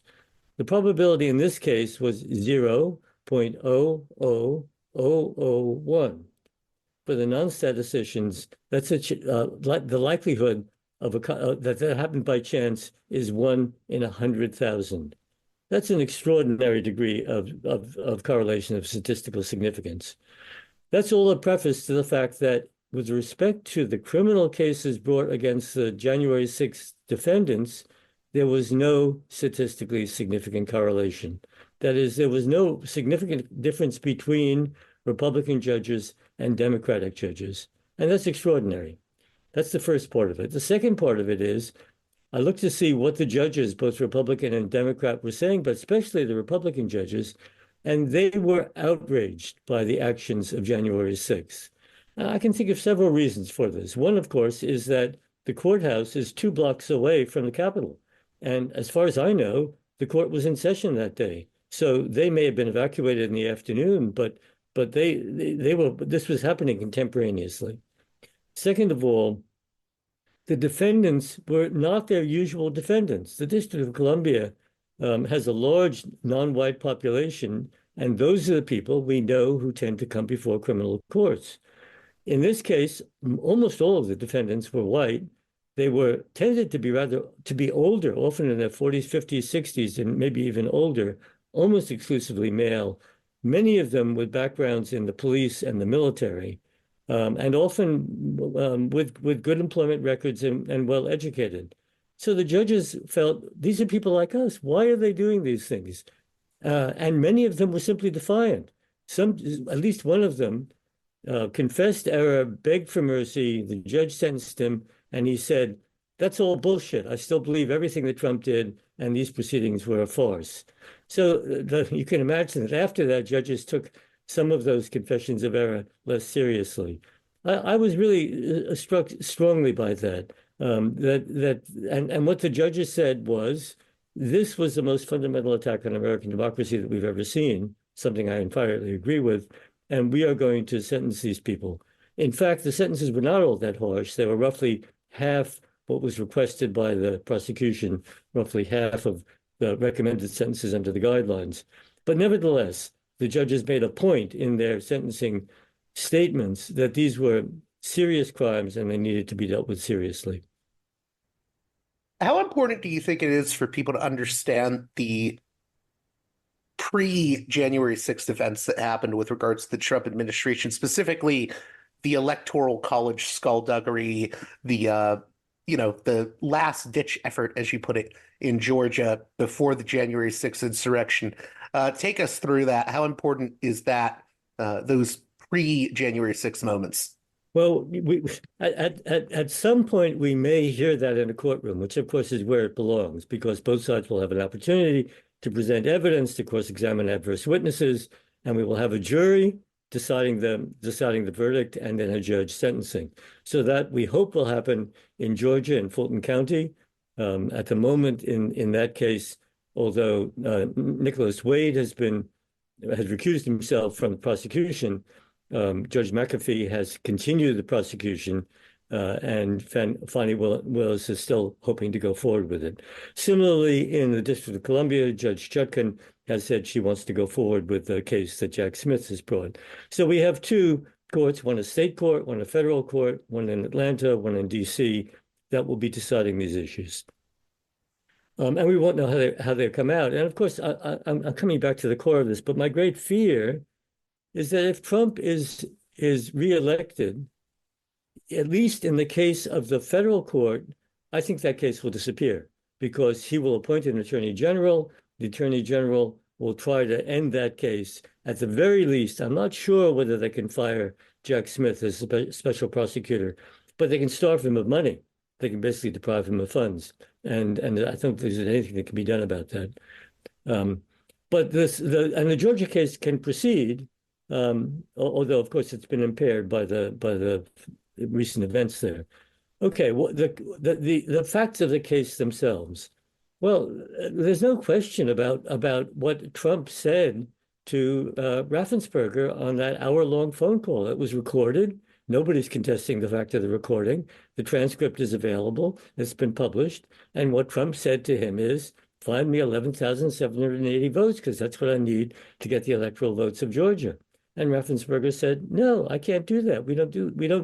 The probability in this case was 0.00001. For the non-statisticians, that's the likelihood of that happened by chance is 1 in 100,000. That's an extraordinary degree of correlation of statistical significance. That's all a preface to the fact that with respect to the criminal cases brought against the January 6th defendants, there was no statistically significant correlation. That is, there was no significant difference between Republican judges and Democratic judges. And that's extraordinary. That's the first part of it. The second part of it is, I looked to see what the judges, both Republican and Democrat, were saying, but especially the Republican judges, and they were outraged by the actions of January 6th. I can think of several reasons for this. One, of course, is that the courthouse is 2 blocks away from the Capitol. And as far as I know, the court was in session that day. So they may have been evacuated in the afternoon, but this was happening contemporaneously. Second of all, the defendants were not their usual defendants. The District of Columbia has a large non-white population, and those are the people we know who tend to come before criminal courts. In this case, almost all of the defendants were white. They were tended to be older, often in their 40s, 50s, 60s, and maybe even older, almost exclusively male. Many of them with backgrounds in the police and the military, and often with good employment records and well educated. So the judges felt these are people like us. Why are they doing these things? And many of them were simply defiant. At least one of them, confessed error, begged for mercy. The judge sentenced him, and he said, "That's all bullshit. I still believe everything that Trump did, and these proceedings were a farce." So you can imagine that after that, judges took some of those confessions of error less seriously. I was really struck strongly by that. And what the judges said was, this was the most fundamental attack on American democracy that we've ever seen, something I entirely agree with, and we are going to sentence these people. In fact, the sentences were not all that harsh. They were roughly half what was requested by the prosecution, roughly half of the recommended sentences under the guidelines. But nevertheless, the judges made a point in their sentencing statements that these were serious crimes and they needed to be dealt with seriously. How important do you think it is for people to understand the pre-January 6th events that happened with regards to the Trump administration, specifically the Electoral College skullduggery, the last-ditch effort, as you put it, in Georgia before the January 6th insurrection? Take us through that. How important is that, those pre-January 6th moments? Well, at some point, we may hear that in a courtroom, which, of course, is where it belongs, because both sides will have an opportunity to present evidence, to cross-examine adverse witnesses, and we will have a jury deciding the verdict, and then a judge sentencing. So that we hope will happen in Georgia and Fulton County. At the moment, in that case, although Nicholas Wade has recused himself from the prosecution, Judge McAfee has continued the prosecution, and Fani Willis is still hoping to go forward with it. Similarly, in the District of Columbia, Judge Chutkan has said she wants to go forward with the case that Jack Smith has brought. So we have two courts, one a state court, one a federal court, one in Atlanta, one in D.C., that will be deciding these issues. And we won't know how they come out. And of course, I'm coming back to the core of this, but my great fear is that if Trump is reelected, at least in the case of the federal court, I think that case will disappear, because he will appoint an attorney general. The attorney general will try to end that case. At the very least, I'm not sure whether they can fire Jack Smith as a special prosecutor, but they can starve him of money. They can basically deprive him of funds. And I don't think there's anything that can be done about that. But the Georgia case can proceed, although of course it's been impaired by the recent events there. Okay, well, the facts of the case themselves. Well, there's no question about what Trump said to Raffensperger on that hour-long phone call. It was recorded. Nobody's contesting the fact of the recording. The transcript is available. It's been published. And what Trump said to him is, find me 11,780 votes, because that's what I need to get the electoral votes of Georgia. And Raffensperger said, no, I can't do that. We don't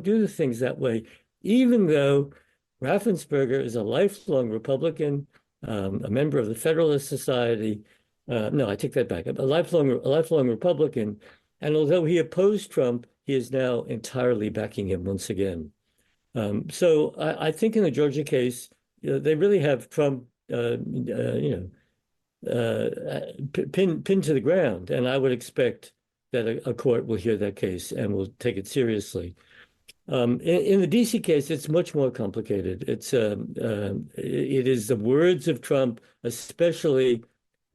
do the things that way. Even though Raffensperger is a lifelong Republican, a member of the Federalist Society. No, I take that back. A lifelong Republican. And although he opposed Trump, he is now entirely backing him once again. So I think in the Georgia case, they really have Trump, pinned to the ground. And I would expect that a court will hear that case and will take it seriously. In the D.C. case, it's much more complicated. It is the words of Trump, especially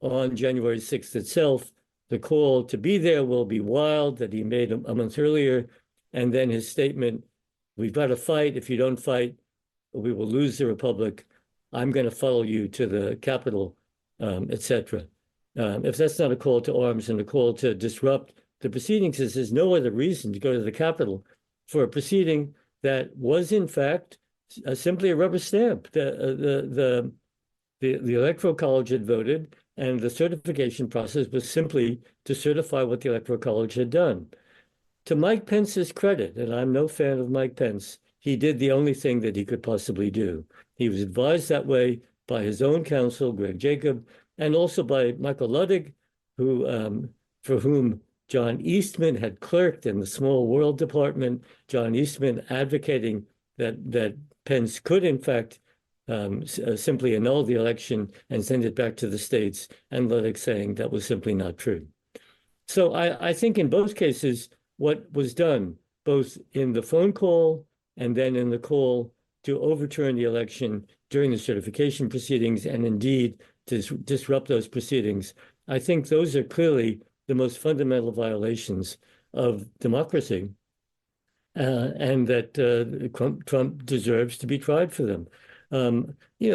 on January 6th itself. The call to be there will be wild that he made a month earlier. And then his statement, we've got to fight. If you don't fight, we will lose the republic. I'm going to follow you to the Capitol, etc. If that's not a call to arms and a call to disrupt the proceedings, there's no other reason to go to the Capitol for a proceeding that was, in fact, simply a rubber stamp. The Electoral College had voted, and the certification process was simply to certify what the Electoral College had done. To Mike Pence's credit, and I'm no fan of Mike Pence, he did the only thing that he could possibly do. He was advised that way by his own counsel, Greg Jacob, and also by Michael Ludwig, for whom John Eastman had clerked in the Small World Department. John Eastman advocating that Pence could, in fact, simply annul the election and send it back to the states, and Ludwig saying that was simply not true. So I think in both cases, what was done both in the phone call and then in the call to overturn the election during the certification proceedings and indeed to disrupt those proceedings. I think those are clearly the most fundamental violations of democracy, and that Trump deserves to be tried for them.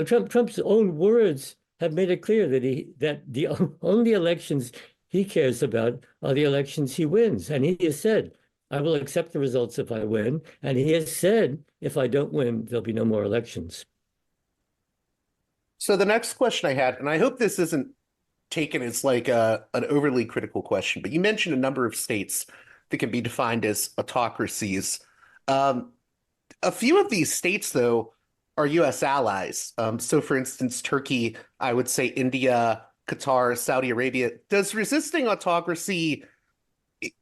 Trump's own words have made it clear that the only elections he cares about are the elections he wins. And he has said, I will accept the results if I win. And he has said, if I don't win, there'll be no more elections. So the next question I had, and I hope this isn't taken as like an overly critical question, but you mentioned a number of states that can be defined as autocracies. A few of these states, though, are U.S. allies. So, for instance, Turkey, I would say India, Qatar, Saudi Arabia. Does resisting autocracy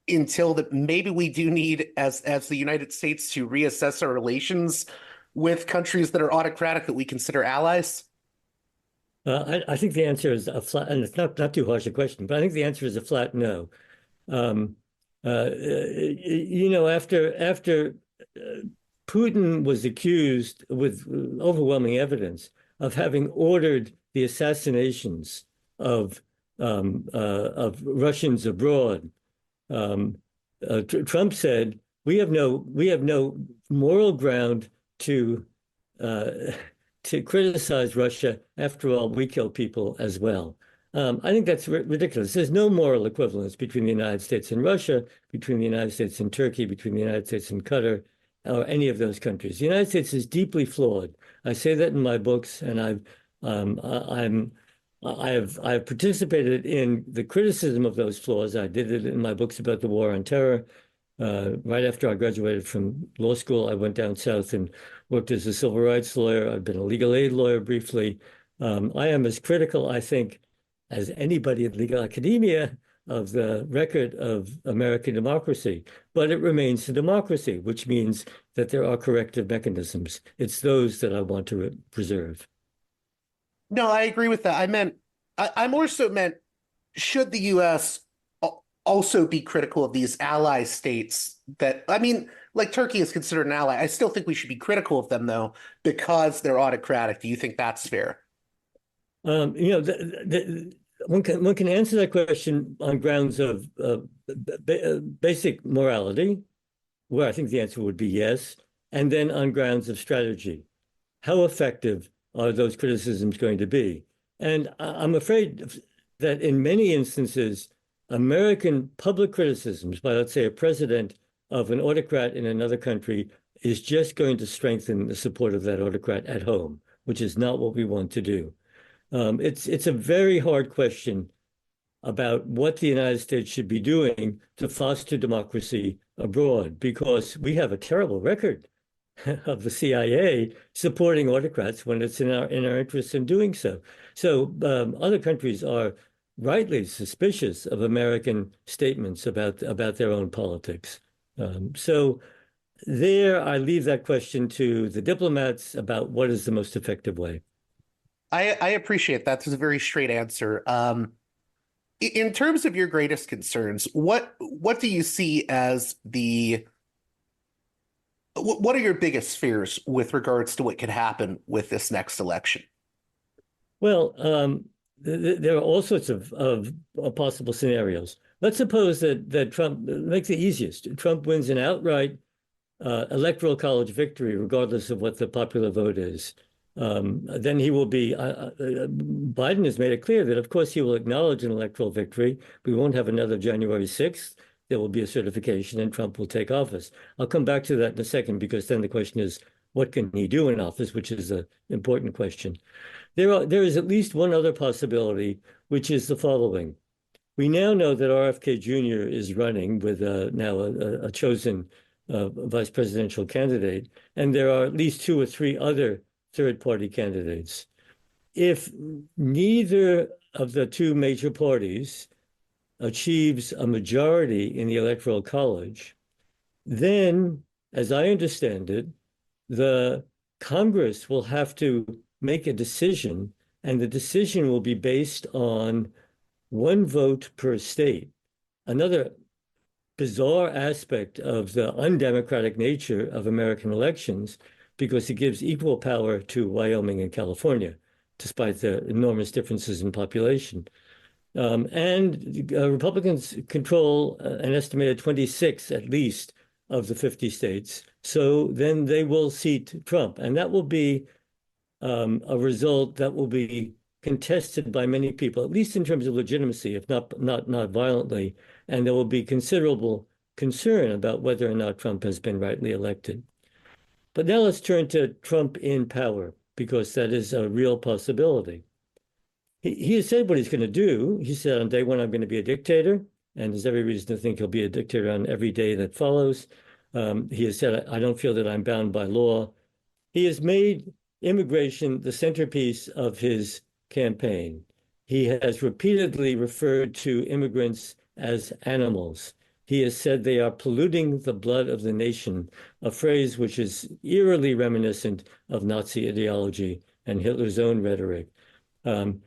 entail that maybe we do need, as the United States, to reassess our relations with countries that are autocratic that we consider allies? I think the answer is a flat, and it's not too harsh a question, but I think the answer is a flat no. Um, after Putin was accused with overwhelming evidence of having ordered the assassinations of Russians abroad, Trump said, "We have no moral ground to criticize Russia. After all, we kill people as well." I think that's ridiculous. There's no moral equivalence between the United States and Russia, between the United States and Turkey, between the United States and Qatar, or any of those countries. The United States is deeply flawed. I say that in my books, and I've participated in the criticism of those flaws. I did it in my books about the war on terror. Right after I graduated from law school, I went down south and worked as a civil rights lawyer. I've been a legal aid lawyer briefly. I am as critical, I think, as anybody in legal academia of the record of American democracy, but it remains a democracy, which means that there are corrective mechanisms. It's those that I want to preserve. No, I agree with that. I more so meant, should the U.S. also be critical of these ally states that, I mean, like Turkey is considered an ally. I still think we should be critical of them, though, because they're autocratic. Do you think that's fair? One can answer that question on grounds of basic morality, where I think the answer would be yes, and then on grounds of strategy. How effective are those criticisms going to be? And I'm afraid that in many instances, American public criticisms by, let's say, a president of an autocrat in another country is just going to strengthen the support of that autocrat at home, which is not what we want to do. It's a very hard question about what the United States should be doing to foster democracy abroad, because we have a terrible record of the CIA supporting autocrats when it's in our interest in doing so. So other countries are rightly suspicious of American statements about their own politics. So there, I leave that question to the diplomats about what is the most effective way. I appreciate that. That's a very straight answer. In terms of your greatest concerns, what do you see as what are your biggest fears with regards to what could happen with this next election? Well, there are all sorts of possible scenarios. Let's suppose that Trump makes it easiest. Trump wins an outright electoral college victory, regardless of what the popular vote is. Then he will be, Biden has made it clear that, of course, he will acknowledge an electoral victory. We won't have another January 6th. There will be a certification and Trump will take office. I'll come back to that in a second, because then the question is, what can he do in office, which is an important question. There is at least one other possibility, which is the following. We now know that RFK Jr. is running with now a chosen vice presidential candidate, and there are at least 2 or 3 other third-party candidates. If neither of the 2 major parties achieves a majority in the Electoral College, then, as I understand it, the Congress will have to make a decision, and the decision will be based on 1 vote per state. Another bizarre aspect of the undemocratic nature of American elections because it gives equal power to Wyoming and California, despite the enormous differences in population. And Republicans control an estimated 26 at least of the 50 states. So then they will seat Trump. And that will be a result that will be contested by many people, at least in terms of legitimacy, if not violently. And there will be considerable concern about whether or not Trump has been rightly elected. But now let's turn to Trump in power, because that is a real possibility. He has said what he's going to do. He said on day one, I'm going to be a dictator. And there's every reason to think he'll be a dictator on every day that follows. He has said, I don't feel that I'm bound by law. He has made immigration the centerpiece of his campaign. He has repeatedly referred to immigrants as animals. He has said they are polluting the blood of the nation, a phrase which is eerily reminiscent of Nazi ideology and Hitler's own rhetoric.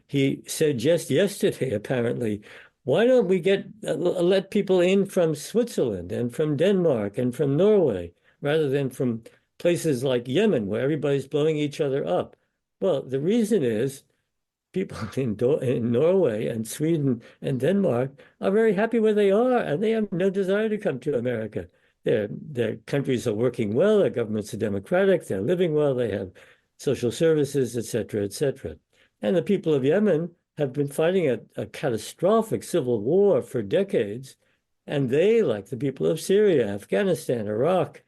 He said just yesterday, apparently, why don't we let people in from Switzerland and from Denmark and from Norway rather than from places like Yemen, where everybody's blowing each other up? Well, the reason is people in Norway and Sweden and Denmark are very happy where they are, and they have no desire to come to America. Their countries are working well, their governments are democratic, they're living well, they have social services, et cetera, et cetera. And the people of Yemen have been fighting a catastrophic civil war for decades, and they, like the people of Syria, Afghanistan, Iraq,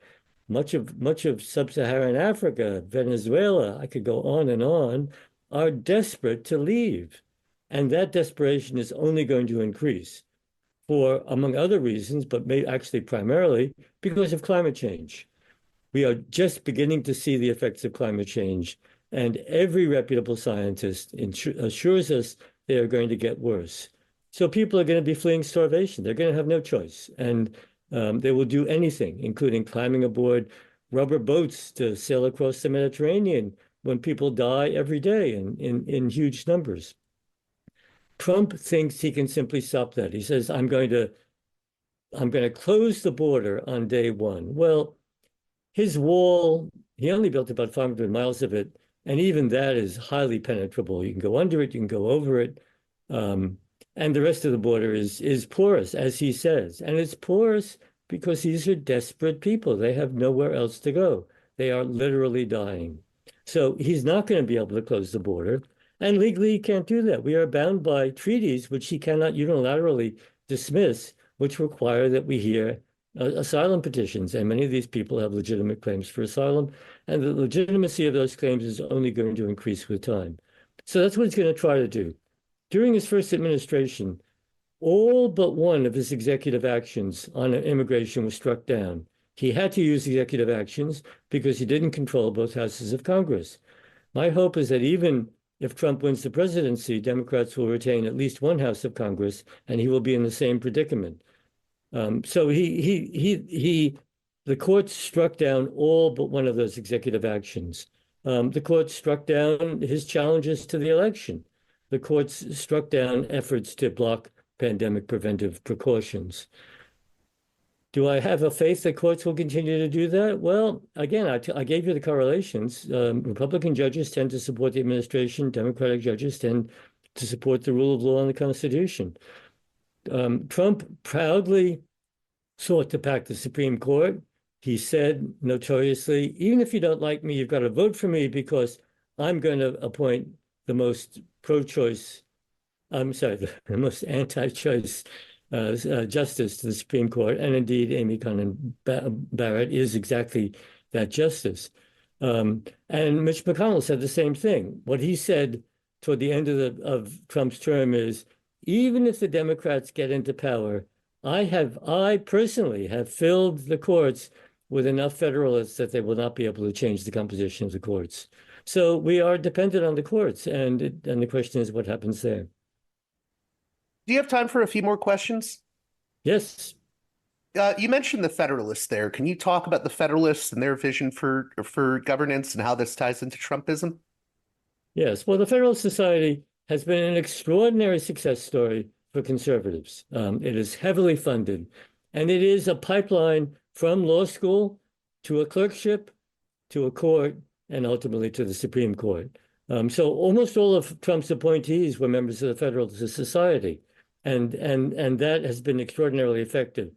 much of sub-Saharan Africa, Venezuela, I could go on, are desperate to leave. And that desperation is only going to increase for, among other reasons, but actually primarily because of climate change. We are just beginning to see the effects of climate change, and every reputable scientist assures us they are going to get worse. So people are going to be fleeing starvation. They're going to have no choice. And they will do anything, including climbing aboard rubber boats to sail across the Mediterranean when people die every day in huge numbers. Trump thinks he can simply stop that. He says, I'm going to close the border on day one. Well, his wall, he only built about 500 miles of it, and even that is highly penetrable. You can go under it, you can go over it. And the rest of the border is porous, as he says. And it's porous because these are desperate people. They have nowhere else to go. They are literally dying. So he's not going to be able to close the border. And legally, he can't do that. We are bound by treaties which he cannot unilaterally dismiss, which require that we hear asylum petitions. And many of these people have legitimate claims for asylum. And the legitimacy of those claims is only going to increase with time. So that's what he's going to try to do. During his first administration, all but one of his executive actions on immigration was struck down. He had to use executive actions because he didn't control both houses of Congress. My hope is that even if Trump wins the presidency, Democrats will retain at least one house of Congress, and he will be in the same predicament. So the courts struck down all but one of those executive actions. The courts struck down his challenges to the election. The courts struck down efforts to block pandemic preventive precautions. Do I have a faith that courts will continue to do that? Well, again, I gave you the correlations. Republican judges tend to support the administration. Democratic judges tend to support the rule of law and the Constitution. Trump proudly sought to pack the Supreme Court. He said notoriously, even if you don't like me, you've got to vote for me because I'm going to appoint the most pro-choice, the most anti-choice justice to the Supreme Court. And indeed, Amy Coney Barrett is exactly that justice. And Mitch McConnell said the same thing. What he said toward the end of Trump's term is, even if the Democrats get into power, I personally have filled the courts with enough Federalists that they will not be able to change the composition of the courts. So we are dependent on the courts, and the question is what happens there. Do you have time for a few more questions? Yes. You mentioned the Federalists there. Can you talk about the Federalists and their vision for governance and how this ties into Trumpism? Yes. Well, the Federalist Society has been an extraordinary success story for conservatives. It is heavily funded, And it is a pipeline from law school to a clerkship, to a court, and ultimately to the Supreme Court. So almost all of Trump's appointees were members of the Federalist Society, and that has been extraordinarily effective.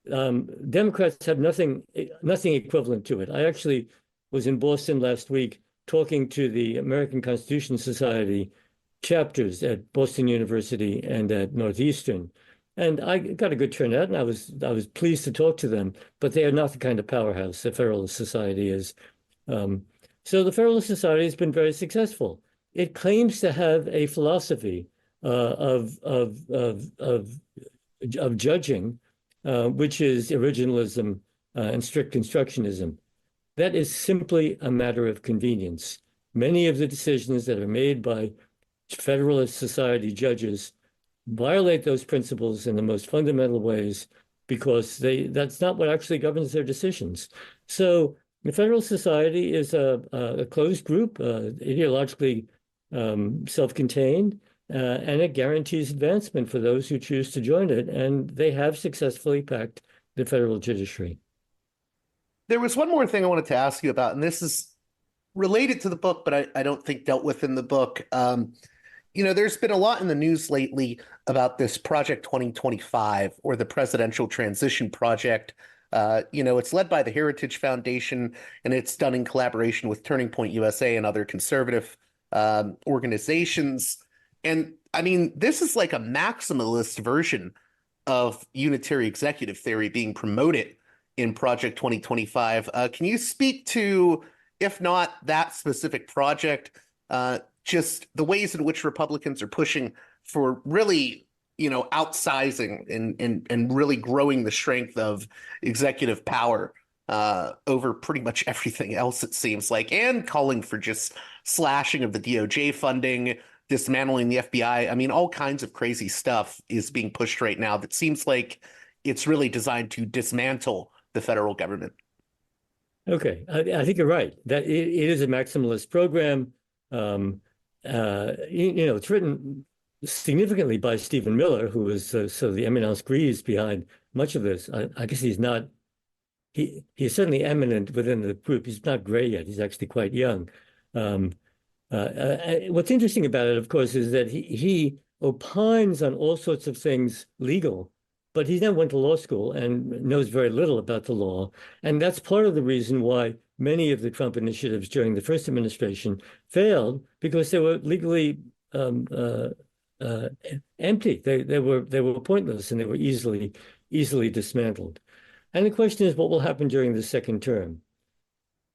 Democrats have nothing equivalent to it. I actually was in Boston last week talking to the American Constitution Society chapters at Boston University and at Northeastern. And I got a good turnout, and I was pleased to talk to them, but they are not the kind of powerhouse the Federalist Society is. So the Federalist Society has been very successful. It claims to have a philosophy of judging, which is originalism and strict constructionism. That is simply a matter of convenience. Many of the decisions that are made by Federalist Society judges violate those principles in the most fundamental ways because that's not what actually governs their decisions. So the Federalist Society is a closed group, ideologically self-contained, and it guarantees advancement for those who choose to join it. And they have successfully packed the federal judiciary. There was one more thing I wanted to ask you about, and this is related to the book, but I don't think dealt with in the book. There's been a lot in the news lately about this Project 2025 or the Presidential Transition Project. It's led by the Heritage Foundation, and it's done in collaboration with Turning Point USA and other conservative organizations. And I mean, this is like a maximalist version of unitary executive theory being promoted in Project 2025. Can you speak to, if not that specific project, just the ways in which Republicans are pushing for really, outsizing and really growing the strength of executive power over pretty much everything else, it seems like, and calling for just slashing of the DOJ funding, dismantling the FBI. I mean, all kinds of crazy stuff is being pushed right now that seems like it's really designed to dismantle the federal government. Okay, I think you're right that it is a maximalist program. It's written significantly by Stephen Miller, who is sort of the eminence grise behind much of this. I guess he's not. He's certainly eminent within the group. He's not gray yet. He's actually quite young. What's interesting about it, of course, is that he opines on all sorts of things legal, but he never went to law school and knows very little about the law. And that's part of the reason why many of the Trump initiatives during the first administration failed, because they were legally empty. They were pointless, and they were easily dismantled. And the question is, what will happen during the second term?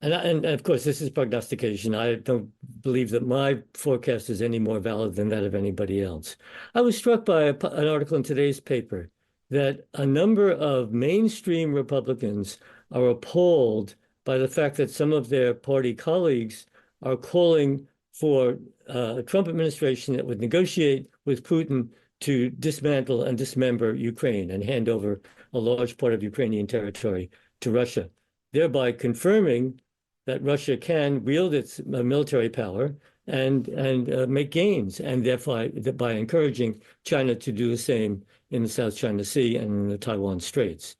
And of course, this is prognostication. I don't believe that my forecast is any more valid than that of anybody else. I was struck by an article in today's paper that a number of mainstream Republicans are appalled by the fact that some of their party colleagues are calling for a Trump administration that would negotiate with Putin to dismantle and dismember Ukraine and hand over a large part of Ukrainian territory to Russia, thereby confirming that Russia can wield its military power and make gains, and therefore by encouraging China to do the same in the South China Sea and in the Taiwan Straits.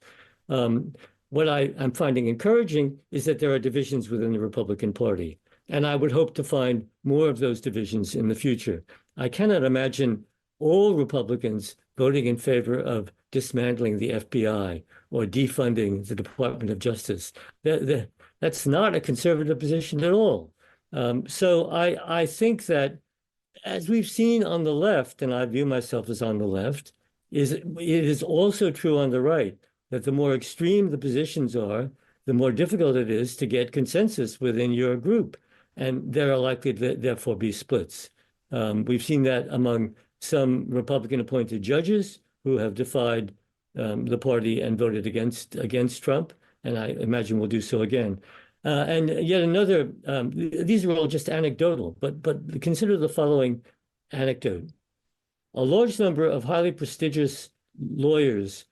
What I'm finding encouraging is that there are divisions within the Republican Party, and I would hope to find more of those divisions in the future. I cannot imagine all Republicans voting in favor of dismantling the FBI or defunding the Department of Justice. That's not a conservative position at all. So I think that, as we've seen on the left, and I view myself as on the left, it is also true on the right, that the more extreme the positions are, the more difficult it is to get consensus within your group. And there are likely to therefore be splits. We've seen that among some Republican-appointed judges who have defied the party and voted against Trump, and I imagine will do so again. And yet another, these are all just anecdotal, but consider the following anecdote. A large number of highly prestigious lawyers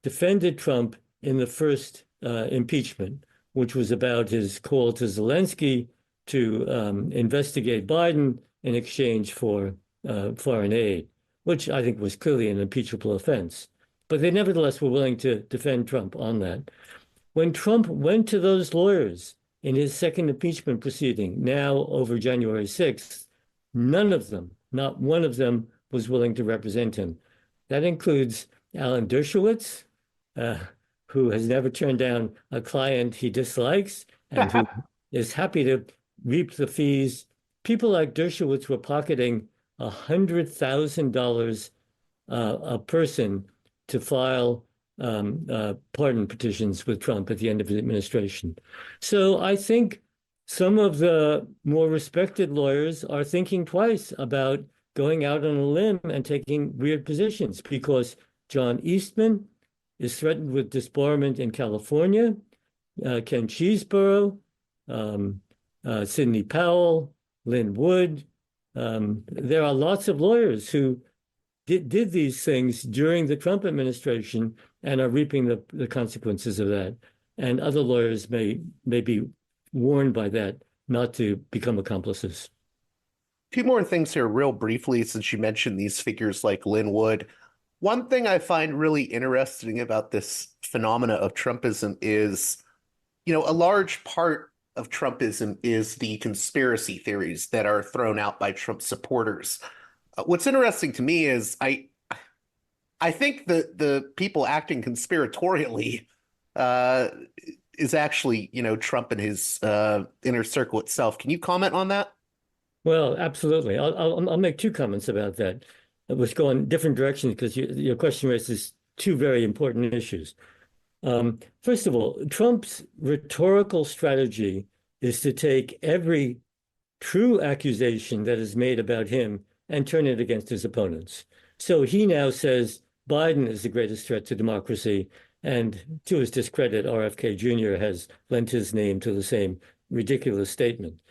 defended Trump in the first impeachment, which was about his call to Zelensky to investigate Biden in exchange for foreign aid, which I think was clearly an impeachable offense. but they nevertheless were willing to defend Trump on that. When Trump went to those lawyers in his second impeachment proceeding, now over January 6th, none of them, not one of them, was willing to represent him. That includes Alan Dershowitz, who has never turned down a client he dislikes and who is happy to reap the fees. People like Dershowitz were pocketing $100,000 a person to file pardon petitions with Trump at the end of his administration. So I think some of the more respected lawyers are thinking twice about going out on a limb and taking weird positions, because John Eastman is threatened with disbarment in California, Ken Cheeseborough, Sidney Powell, Lynn Wood. There are lots of lawyers who did these things during the Trump administration and are reaping the consequences of that. And other lawyers may be warned by that not to become accomplices. A few more things here real briefly, since you mentioned these figures like Lynn Wood. One thing I find really interesting about this phenomena of Trumpism is, a large part of Trumpism is the conspiracy theories that are thrown out by Trump supporters. What's interesting to me is I think that the people acting conspiratorially is actually, Trump and his inner circle itself. Can you comment on that? Well, absolutely. I'll make two comments about that, which go in different directions because your question raises two very important issues. First of all, Trump's rhetorical strategy is to take every true accusation that is made about him and turn it against his opponents. So he now says Biden is the greatest threat to democracy. And to his discredit, RFK Jr. has lent his name to the same ridiculous statement.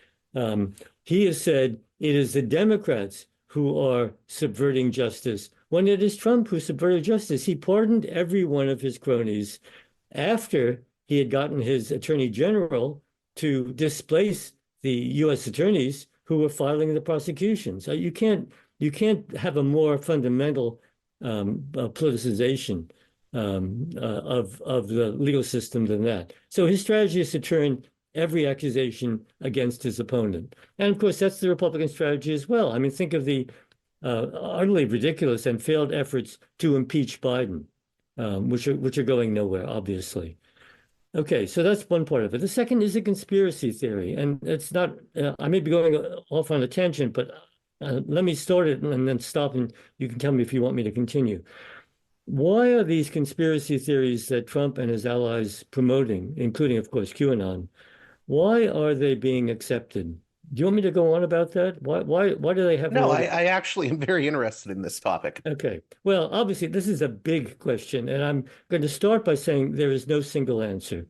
He has said it is the Democrats who are subverting justice, when it is Trump who subverted justice. He pardoned every one of his cronies after he had gotten his attorney general to displace the U.S. attorneys who were filing the prosecutions. So you can't have a more fundamental politicization of the legal system than that. So his strategy is to turn every accusation against his opponent. And of course, that's the Republican strategy as well. I mean, think of the utterly ridiculous and failed efforts to impeach Biden, which are going nowhere, obviously. Okay, so that's one part of it. The second is a conspiracy theory, and it's not, I may be going off on a tangent, but let me start it and then stop, and you can tell me if you want me to continue. Why are these conspiracy theories that Trump and his allies promoting, including, of course, QAnon, why are they being accepted? Do you want me to go on about that? Why do they have No, I actually am very interested in this topic. Okay. Well, obviously, this is a big question, and I'm going to start by saying there is no single answer.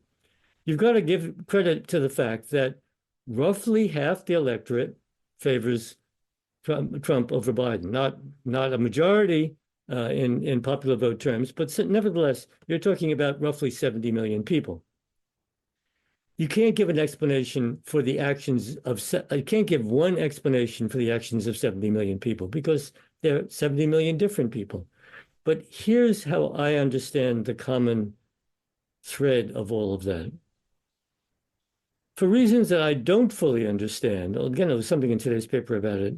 You've got to give credit to the fact that roughly half the electorate favors Trump over Biden. Not a majority in popular vote terms, but nevertheless, you're talking about roughly 70 million people. You can't give an explanation for the actions of, you can't give one explanation for the actions of 70 million people because there are 70 million different people. But here's how I understand the common thread of all of that. For reasons that I don't fully understand, again, there was something in today's paper about it,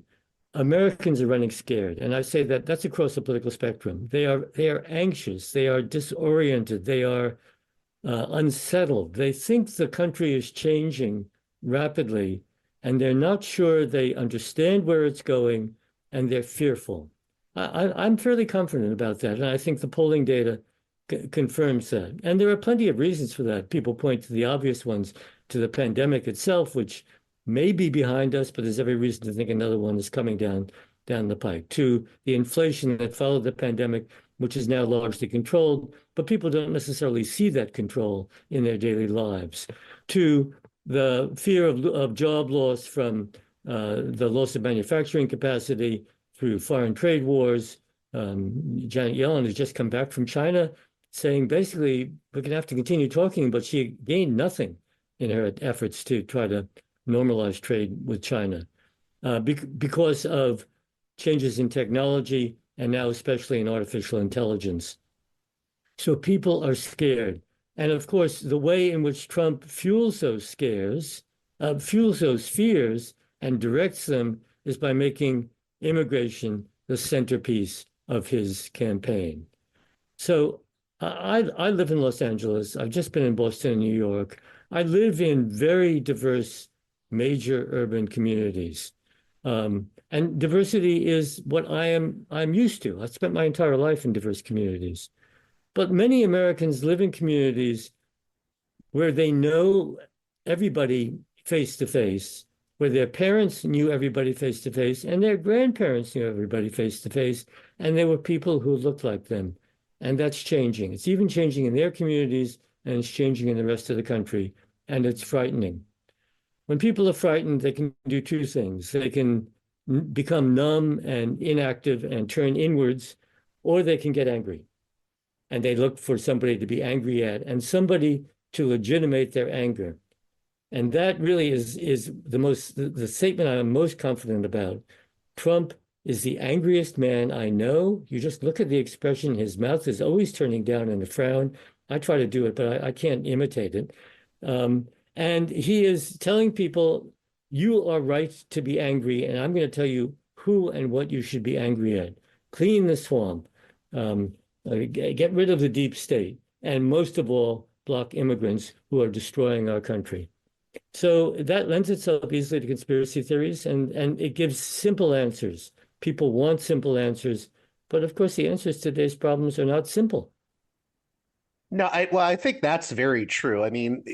Americans are running scared. And I say that that's across the political spectrum. They are anxious, they are disoriented, they are unsettled. They think the country is changing rapidly, and they're not sure they understand where it's going, and they're fearful. I'm fairly confident about that, and I think the polling data confirms that. And there are plenty of reasons for that. People point to the obvious ones, to the pandemic itself, which may be behind us, but there's every reason to think another one is coming down the pike, to the inflation that followed the pandemic, which is now largely controlled, but people don't necessarily see that control in their daily lives, to the fear of job loss from the loss of manufacturing capacity through foreign trade wars. Janet Yellen has just come back from China saying basically we're going to have to continue talking, but she gained nothing in her efforts to try to normalize trade with China because of changes in technology and now especially in artificial intelligence. So people are scared. And of course, the way in which Trump fuels those scares, fuels those fears, and directs them is by making immigration the centerpiece of his campaign. So I live in Los Angeles. I've just been in Boston and New York. I live in very diverse major urban communities. And diversity is what I'm used to. I spent my entire life in diverse communities. But many Americans live in communities where they know everybody face to face, where their parents knew everybody face to face, and their grandparents knew everybody face to face, and there were people who looked like them. And that's changing. It's even changing in their communities, and it's changing in the rest of the country, and it's frightening. When people are frightened, they can do two things. They can become numb and inactive and turn inwards, or they can get angry. And they look for somebody to be angry at and somebody to legitimate their anger. And that really is the statement I'm most confident about. Trump is the angriest man I know. You just look at the expression, his mouth is always turning down in a frown. I try to do it, but I can't imitate it. And he is telling people, you are right to be angry, and I'm going to tell you who and what you should be angry at. Clean the swamp. Get rid of the deep state, and most of all, block immigrants who are destroying our country. So that lends itself easily to conspiracy theories, and it gives simple answers. People want simple answers, but of course, the answers to today's problems are not simple. No, I think that's very true. I mean,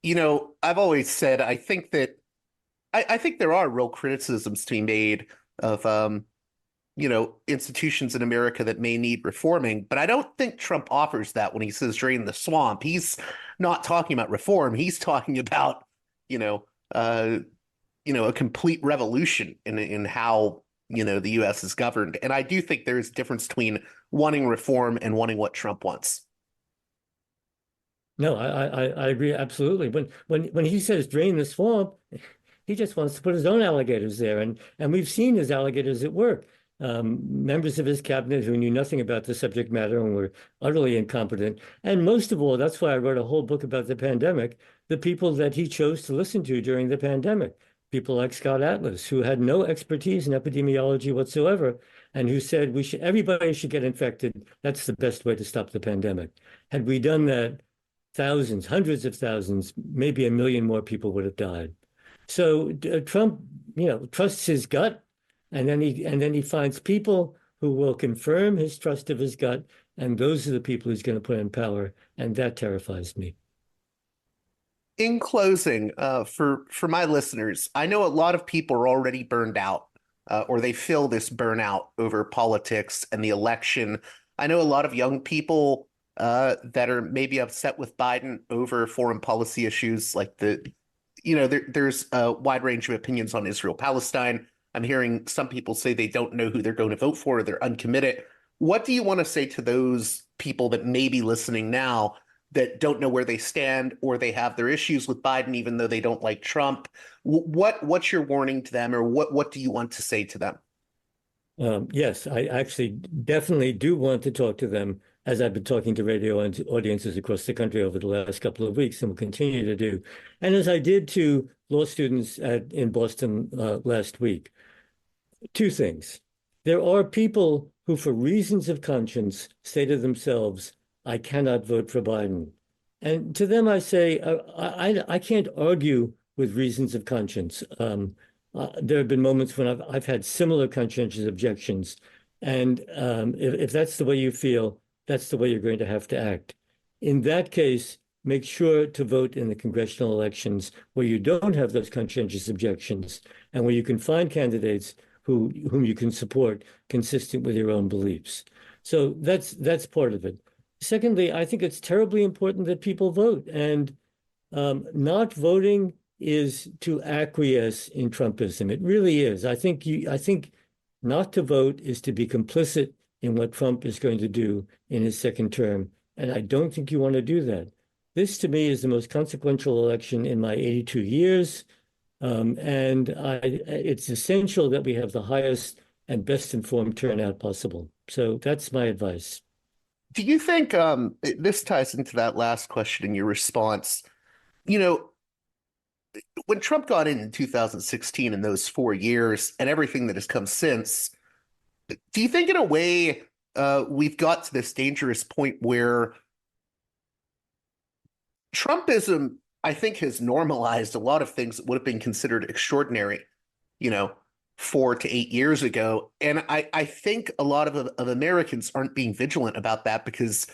I've always said I think there are real criticisms to be made of institutions in America that may need reforming, but I don't think Trump offers that when he says drain the swamp. He's not talking about reform. He's talking about, a complete revolution in how, the US is governed. And I do think there is a difference between wanting reform and wanting what Trump wants. No, I agree absolutely. When he says drain the swamp, he just wants to put his own alligators there, and we've seen his alligators at work. Members of his cabinet who knew nothing about the subject matter and were utterly incompetent. And most of all, that's why I wrote a whole book about the pandemic, the people that he chose to listen to during the pandemic. People like Scott Atlas, who had no expertise in epidemiology whatsoever, and who said everybody should get infected. That's the best way to stop the pandemic. Had we done that, thousands, hundreds of thousands, maybe 1 million more people would have died. So Trump, trusts his gut, and then he finds people who will confirm his trust of his gut, and those are the people he's going to put in power, and that terrifies me. In closing, for my listeners, I know a lot of people are already burned out, or they feel this burnout over politics and the election. I know a lot of young people that are maybe upset with Biden over foreign policy issues, like there's a wide range of opinions on Israel-Palestine. I'm hearing some people say they don't know who they're going to vote for, or they're uncommitted. What do you want to say to those people that may be listening now that don't know where they stand, or they have their issues with Biden even though they don't like Trump? What's your warning to them, or what do you want to say to them? Yes, I actually definitely do want to talk to them, as I've been talking to radio audiences across the country over the last couple of weeks, and will continue to do. And as I did to law students in Boston last week. Two things. There are people who, for reasons of conscience, say to themselves, I cannot vote for Biden. And to them, I say, I can't argue with reasons of conscience. There have been moments when I've had similar conscientious objections. And if that's the way you feel, that's the way you're going to have to act. In that case, make sure to vote in the congressional elections where you don't have those conscientious objections and where you can find candidates whom you can support consistent with your own beliefs. So that's part of it. Secondly, I think it's terribly important that people vote, and not voting is to acquiesce in Trumpism. It really is. I think not to vote is to be complicit in what Trump is going to do in his second term, and I don't think you want to do that. This, to me, is the most consequential election in my 82 years. And it's essential that we have the highest and best informed turnout possible. So that's my advice. Do you think this ties into that last question in your response? You know, when Trump got in 2016 and those 4 years and everything that has come since, do you think in a way we've got to this dangerous point where Trumpism, I think, has normalized a lot of things that would have been considered extraordinary, you know, 4 to 8 years ago. And I think a lot of Americans aren't being vigilant about that because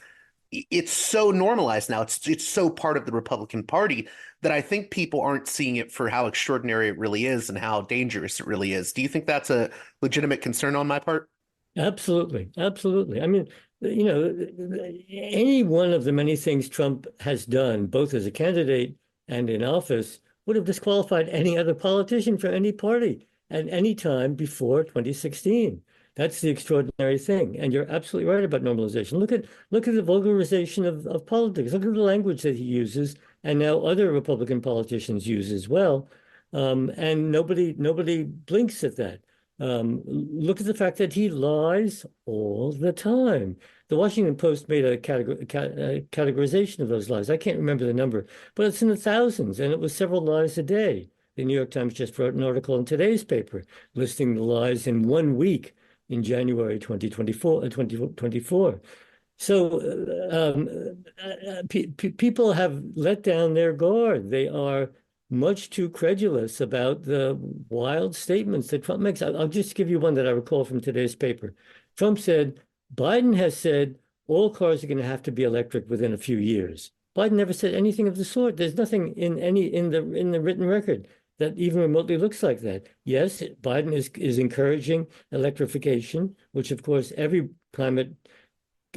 it's so normalized now. It's so part of the Republican Party that I think people aren't seeing it for how extraordinary it really is and how dangerous it really is. Do you think that's a legitimate concern on my part? Absolutely, absolutely. I mean, any one of the many things Trump has done, both as a candidate and in office, would have disqualified any other politician for any party at any time before 2016. That's the extraordinary thing. And you're absolutely right about normalization. Look at the vulgarization of politics. Look at the language that he uses, and now other Republican politicians use as well. And nobody blinks at that. Look at the fact that he lies all the time. The Washington Post made a categorization of those lies. I can't remember the number, but it's in the thousands, and it was several lies a day. The New York Times just wrote an article in today's paper listing the lies in 1 week in January 2024. So people have let down their guard. They are much too credulous about the wild statements that Trump makes. I'll just give you one that I recall from today's paper. Trump said, Biden has said all cars are going to have to be electric within a few years. Biden never said anything of the sort. There's nothing in the written record that even remotely looks like that. Yes, Biden is encouraging electrification, which of course every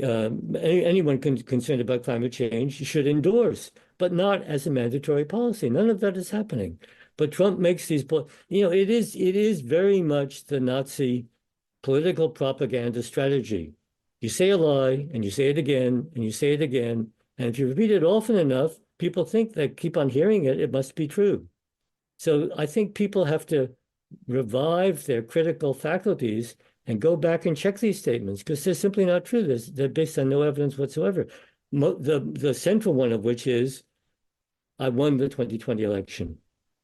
anyone concerned about climate change should endorse, but not as a mandatory policy. None of that is happening. But Trump makes these, it is very much the Nazi political propaganda strategy. You say a lie and you say it again and you say it again. And if you repeat it often enough, people think that keep on hearing it, it must be true. So I think people have to revive their critical faculties and go back and check these statements because they're simply not true. They're based on no evidence whatsoever. The central one of which is, I won the 2020 election.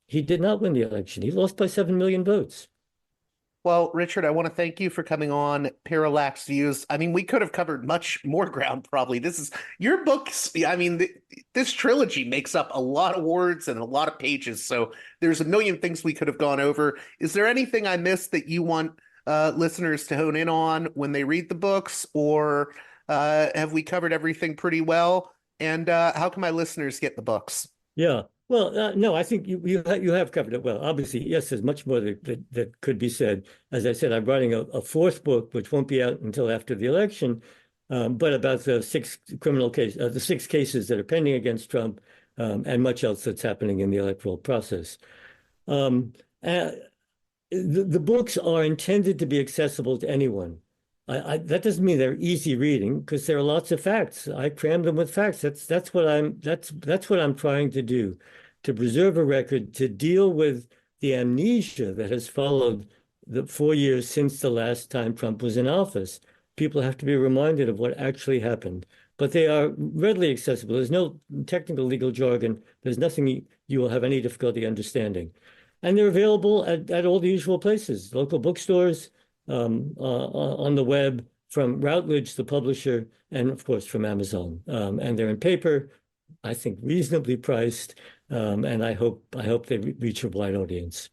He did not win the election. He lost by 7 million votes. Well, Richard, I want to thank you for coming on Parallax Views. I mean, we could have covered much more ground, probably. This is your books. I mean, this trilogy makes up a lot of words and a lot of pages. So there's a million things we could have gone over. Is there anything I missed that you want listeners to hone in on when they read the books, or have we covered everything pretty well? And how can my listeners get the books? Yeah. Well, no, I think you have covered it well. Obviously, yes, there's much more that could be said. As I said, I'm writing a fourth book, which won't be out until after the election, but about the six cases that are pending against Trump, and much else that's happening in the electoral process. The books are intended to be accessible to anyone. That doesn't mean they're easy reading because there are lots of facts. I cram them with facts. That's what I'm trying to do, to preserve a record, to deal with the amnesia that has followed the 4 years since the last time Trump was in office. People have to be reminded of what actually happened, but they are readily accessible. There's no technical legal jargon. There's nothing you will have any difficulty understanding. And they're available at all the usual places, local bookstores, on the web, from Routledge, the publisher, and of course from Amazon. And they're in paper, I think reasonably priced, and I hope they reach a wide audience.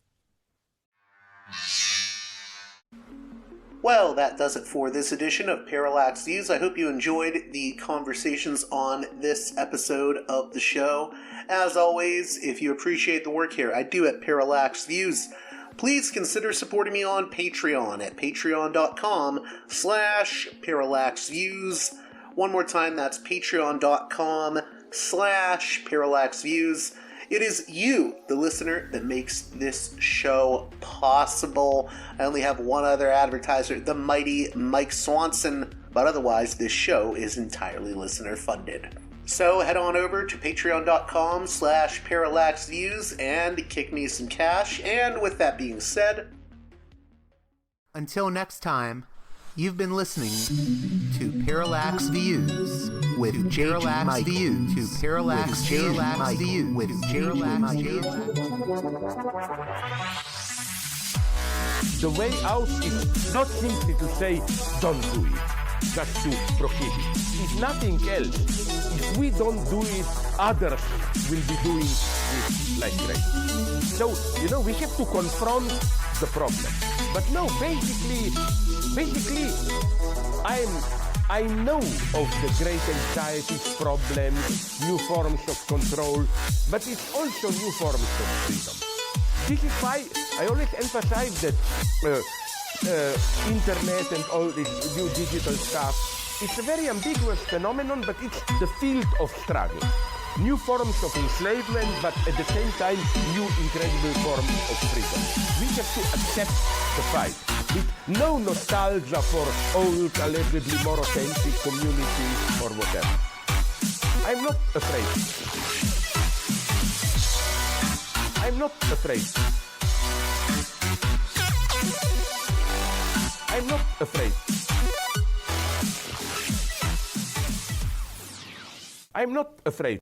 Well, that does it for this edition of Parallax Views. I hope you enjoyed the conversations on this episode of the show. As always, if you appreciate the work here I do at Parallax Views, please consider supporting me on Patreon at patreon.com/parallaxviews. One more time, that's patreon.com/parallaxviews. It is you, the listener, that makes this show possible. I only have one other advertiser, the mighty Mike Swanson, but otherwise this show is entirely listener funded. So head on over to patreon.com/parallaxviews and kick me some cash. And with that being said, until next time, You've been listening to Parallax Views with Parallax Views to Parallax Views with Parallax Views. The way out is not simply to say, don't do it, just to prohibit. If nothing else, if we don't do it, others will be doing it like crazy. So, we have to confront the problem. But no, basically, I know of the great anxieties, problems, new forms of control, but it's also new forms of freedom. This is why I always emphasize that internet and all this new digital stuff, it's a very ambiguous phenomenon, but it's the field of struggle. New forms of enslavement, but at the same time, new incredible forms of freedom. We have to accept the fight with no nostalgia for old, allegedly more authentic communities or whatever. I'm not afraid. I'm not afraid. I'm not afraid. I'm not afraid.